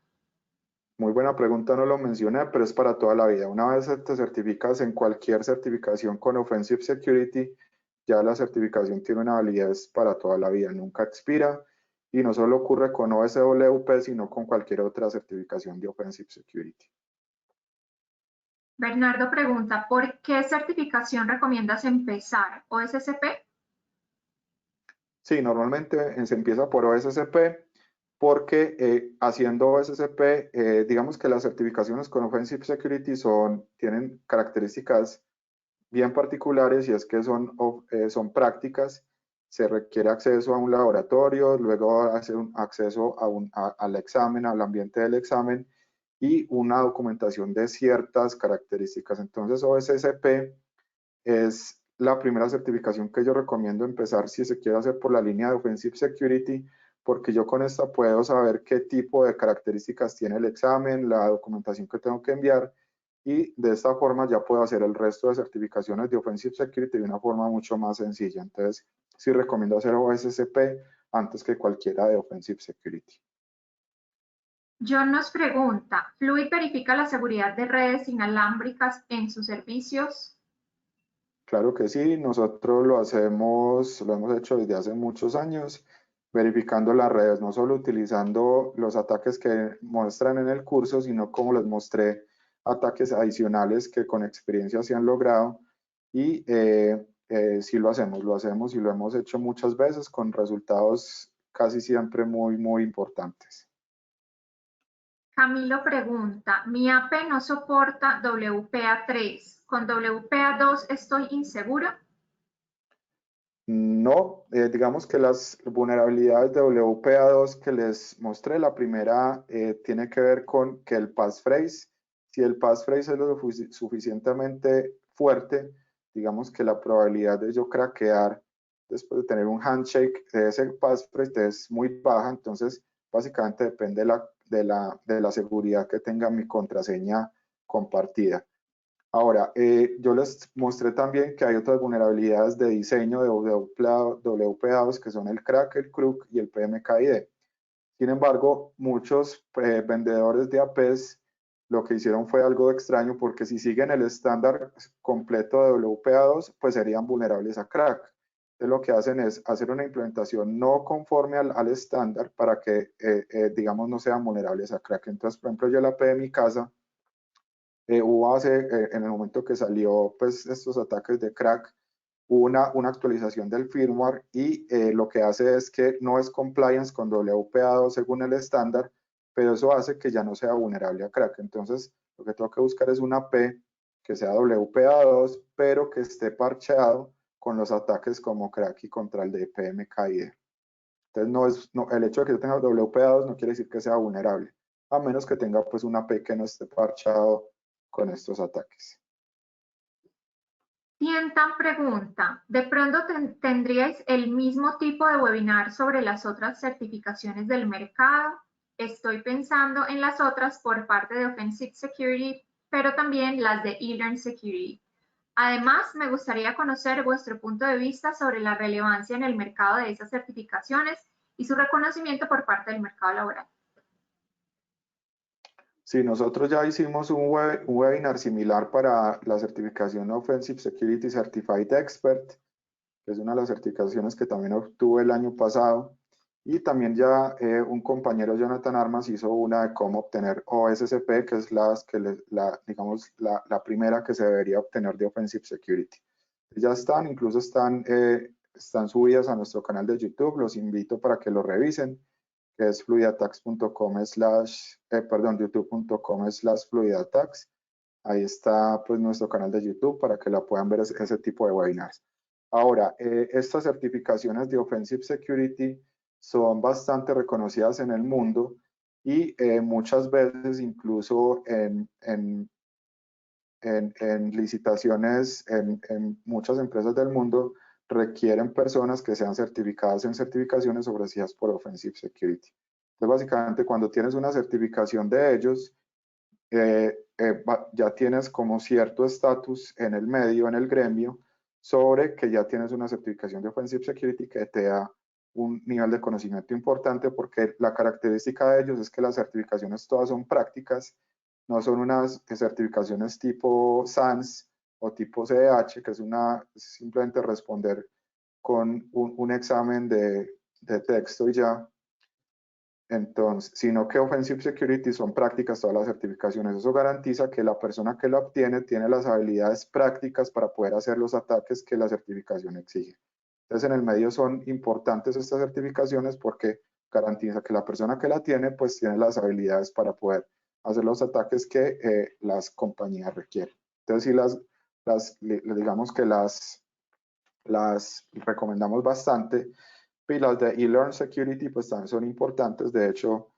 Muy buena pregunta, no lo mencioné, pero es para toda la vida. Una vez te certificas en cualquier certificación con Offensive Security, ya la certificación tiene una validez para toda la vida, nunca expira y no solo ocurre con OSWP, sino con cualquier otra certificación de Offensive Security. Bernardo pregunta, ¿por qué certificación recomiendas empezar? ¿OSCP? Sí, normalmente se empieza por OSCP porque haciendo OSCP, digamos que las certificaciones con Offensive Security tienen características bien particulares y es que son prácticas, se requiere acceso a un laboratorio, luego hacer un acceso al examen, al ambiente del examen y una documentación de ciertas características. Entonces OSCP es la primera certificación que yo recomiendo empezar si se quiere hacer por la línea de Offensive Security, porque yo con esta puedo saber qué tipo de características tiene el examen, la documentación que tengo que enviar y de esta forma ya puedo hacer el resto de certificaciones de Offensive Security de una forma mucho más sencilla. Entonces, sí recomiendo hacer OSCP antes que cualquiera de Offensive Security. John nos pregunta, ¿Fluid verifica la seguridad de redes inalámbricas en sus servicios? Claro que sí, nosotros lo hemos hecho desde hace muchos años verificando las redes, no solo utilizando los ataques que muestran en el curso, sino como les mostré, ataques adicionales que con experiencia se han logrado. Y sí lo hacemos y lo hemos hecho muchas veces con resultados casi siempre muy importantes. Camilo pregunta, mi AP no soporta WPA3, ¿con WPA2 estoy inseguro? No, digamos que las vulnerabilidades de WPA2 que les mostré, la primera tiene que ver con que el passphrase, si el passphrase es lo suficientemente fuerte, digamos que la probabilidad de yo craquear después de tener un handshake de ese passphrase es muy baja, entonces básicamente depende de la seguridad que tenga mi contraseña compartida. Ahora, yo les mostré también que hay otras vulnerabilidades de diseño de WPA2 que son el crack, el crook y el PMKID. Sin embargo, muchos vendedores de APs lo que hicieron fue algo extraño porque si siguen el estándar completo de WPA2, pues serían vulnerables a crack. Entonces lo que hacen es hacer una implementación no conforme al estándar para que, digamos, no sean vulnerables a crack. Entonces, por ejemplo, yo la AP de mi casa, hubo en el momento que salió pues estos ataques de crack, hubo una actualización del firmware y lo que hace es que no es compliance con WPA2 según el estándar, pero eso hace que ya no sea vulnerable a crack. Entonces, lo que tengo que buscar es una P que sea WPA2, pero que esté parcheado con los ataques como crack y contra el de PMKID. Entonces, el hecho de que yo tenga WPA2 no quiere decir que sea vulnerable, a menos que tenga pues una P que no esté parchado con estos ataques. Tientan pregunta, ¿de pronto tendríais el mismo tipo de webinar sobre las otras certificaciones del mercado? Estoy pensando en las otras por parte de Offensive Security, pero también las de eLearn Security. Además, me gustaría conocer vuestro punto de vista sobre la relevancia en el mercado de esas certificaciones y su reconocimiento por parte del mercado laboral. Sí, nosotros ya hicimos un webinar similar para la certificación Offensive Security Certified Expert, que es una de las certificaciones que también obtuve el año pasado. Y también ya un compañero, Jonathan Armas, hizo una de cómo obtener OSCP, que es digamos, la primera que se debería obtener de Offensive Security. Ya están, incluso están subidas a nuestro canal de YouTube. Los invito para que lo revisen, que es youtube.com/fluidattacks. Ahí está pues nuestro canal de YouTube para que la puedan ver ese tipo de webinars. Ahora, estas certificaciones de Offensive Security son bastante reconocidas en el mundo y muchas veces incluso en licitaciones en muchas empresas del mundo requieren personas que sean certificadas en certificaciones ofrecidas por Offensive Security. Entonces, básicamente, cuando tienes una certificación de ellos, ya tienes como cierto estatus en el medio, en el gremio, sobre que ya tienes una certificación de Offensive Security que te da un nivel de conocimiento importante, porque la característica de ellos es que las certificaciones todas son prácticas, no son unas certificaciones tipo SANS o tipo CDH, que es simplemente responder con un examen de texto y ya. Entonces, sino que Offensive Security son prácticas todas las certificaciones. Eso garantiza que la persona que la obtiene tiene las habilidades prácticas para poder hacer los ataques que la certificación exige. Entonces, en el medio son importantes estas certificaciones porque garantiza que la persona que la tiene, pues tiene las habilidades para poder hacer los ataques que las compañías requieren. Entonces, sí, digamos que las recomendamos bastante. Y las de eLearn Security pues también son importantes. De hecho,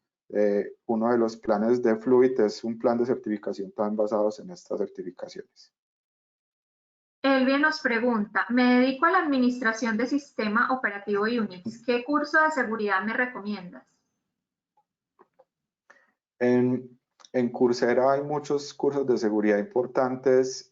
uno de los planes de Fluid es un plan de certificación también basados en estas certificaciones. Elvia nos pregunta, me dedico a la administración de sistema operativo Unix. ¿Qué curso de seguridad me recomiendas? En Coursera hay muchos cursos de seguridad importantes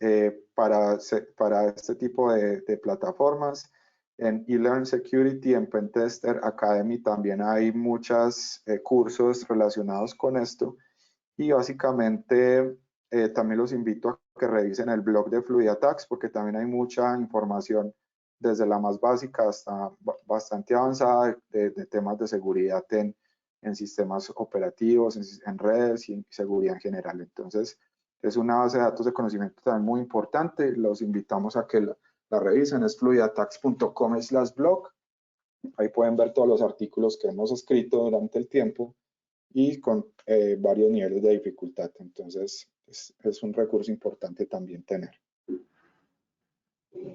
para este tipo de plataformas. En eLearn Security, en Pentester Academy también hay muchos cursos relacionados con esto. Y básicamente también los invito a que revisen el blog de Fluid Attacks porque también hay mucha información desde la más básica hasta bastante avanzada de temas de seguridad en sistemas operativos, en redes y en seguridad en general. Entonces, es una base de datos de conocimiento también muy importante. Los invitamos a que la revisen. Es fluidattacks.com/blog. Ahí pueden ver todos los artículos que hemos escrito durante el tiempo y con varios niveles de dificultad. Entonces, es un recurso importante también tener.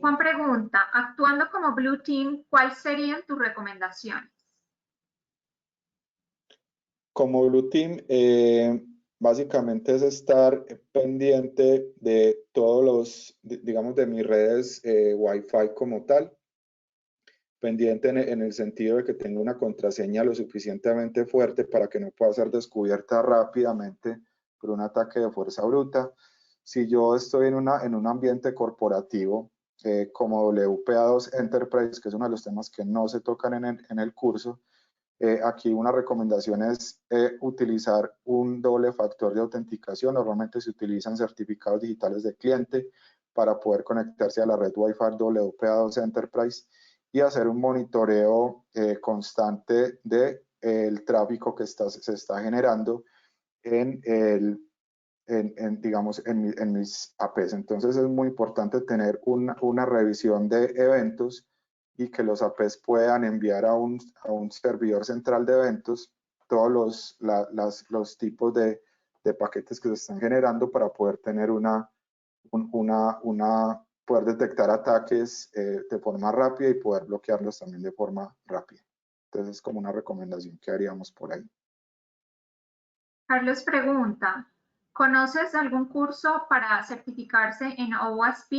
Juan pregunta, actuando como Blue Team, ¿cuáles serían tus recomendaciones? Como Blue Team, básicamente es estar pendiente de todos los, digamos, de mis redes Wi-Fi como tal, pendiente en el sentido de que tenga una contraseña lo suficientemente fuerte para que no pueda ser descubierta rápidamente por un ataque de fuerza bruta. Si yo estoy en un ambiente corporativo, como WPA2 Enterprise, que es uno de los temas que no se tocan en el curso, aquí una recomendación es utilizar un doble factor de autenticación. Normalmente se utilizan certificados digitales de cliente para poder conectarse a la red Wi-Fi WPA2 Enterprise y hacer un monitoreo constante del tráfico que se está generando digamos, en mis APs. Entonces es muy importante tener una revisión de eventos y que los APs puedan enviar a un servidor central de eventos todos los tipos de paquetes que se están generando para poder tener poder detectar ataques de forma rápida y poder bloquearlos también de forma rápida. Entonces es como una recomendación que haríamos por ahí. Carlos pregunta, ¿conoces algún curso para certificarse en OWASP?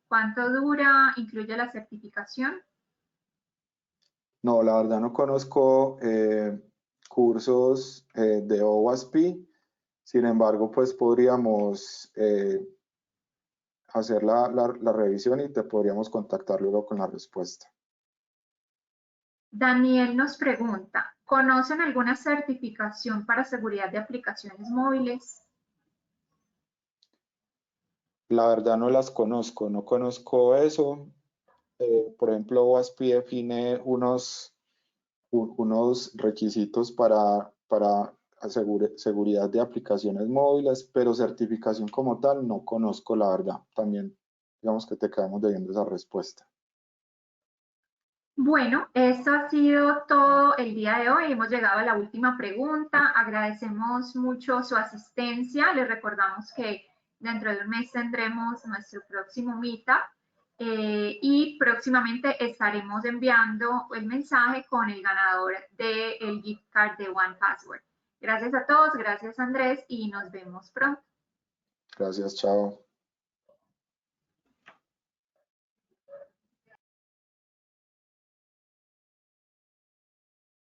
¿Cuánto dura? ¿Incluye la certificación? No, la verdad no conozco cursos de OWASP. Sin embargo, pues podríamos hacer la revisión y te podríamos contactar luego con la respuesta. Daniel nos pregunta, ¿conocen alguna certificación para seguridad de aplicaciones móviles? La verdad no las conozco, no conozco eso. Por ejemplo, OWASP define unos requisitos para seguridad de aplicaciones móviles, pero certificación como tal no conozco, la verdad. También digamos que te quedamos debiendo esa respuesta. Bueno, esto ha sido todo el día de hoy. Hemos llegado a la última pregunta. Agradecemos mucho su asistencia. Les recordamos que dentro de un mes tendremos nuestro próximo meetup y próximamente estaremos enviando el mensaje con el ganador del gift card de 1Password. Gracias a todos, gracias Andrés y nos vemos pronto. Gracias, chao.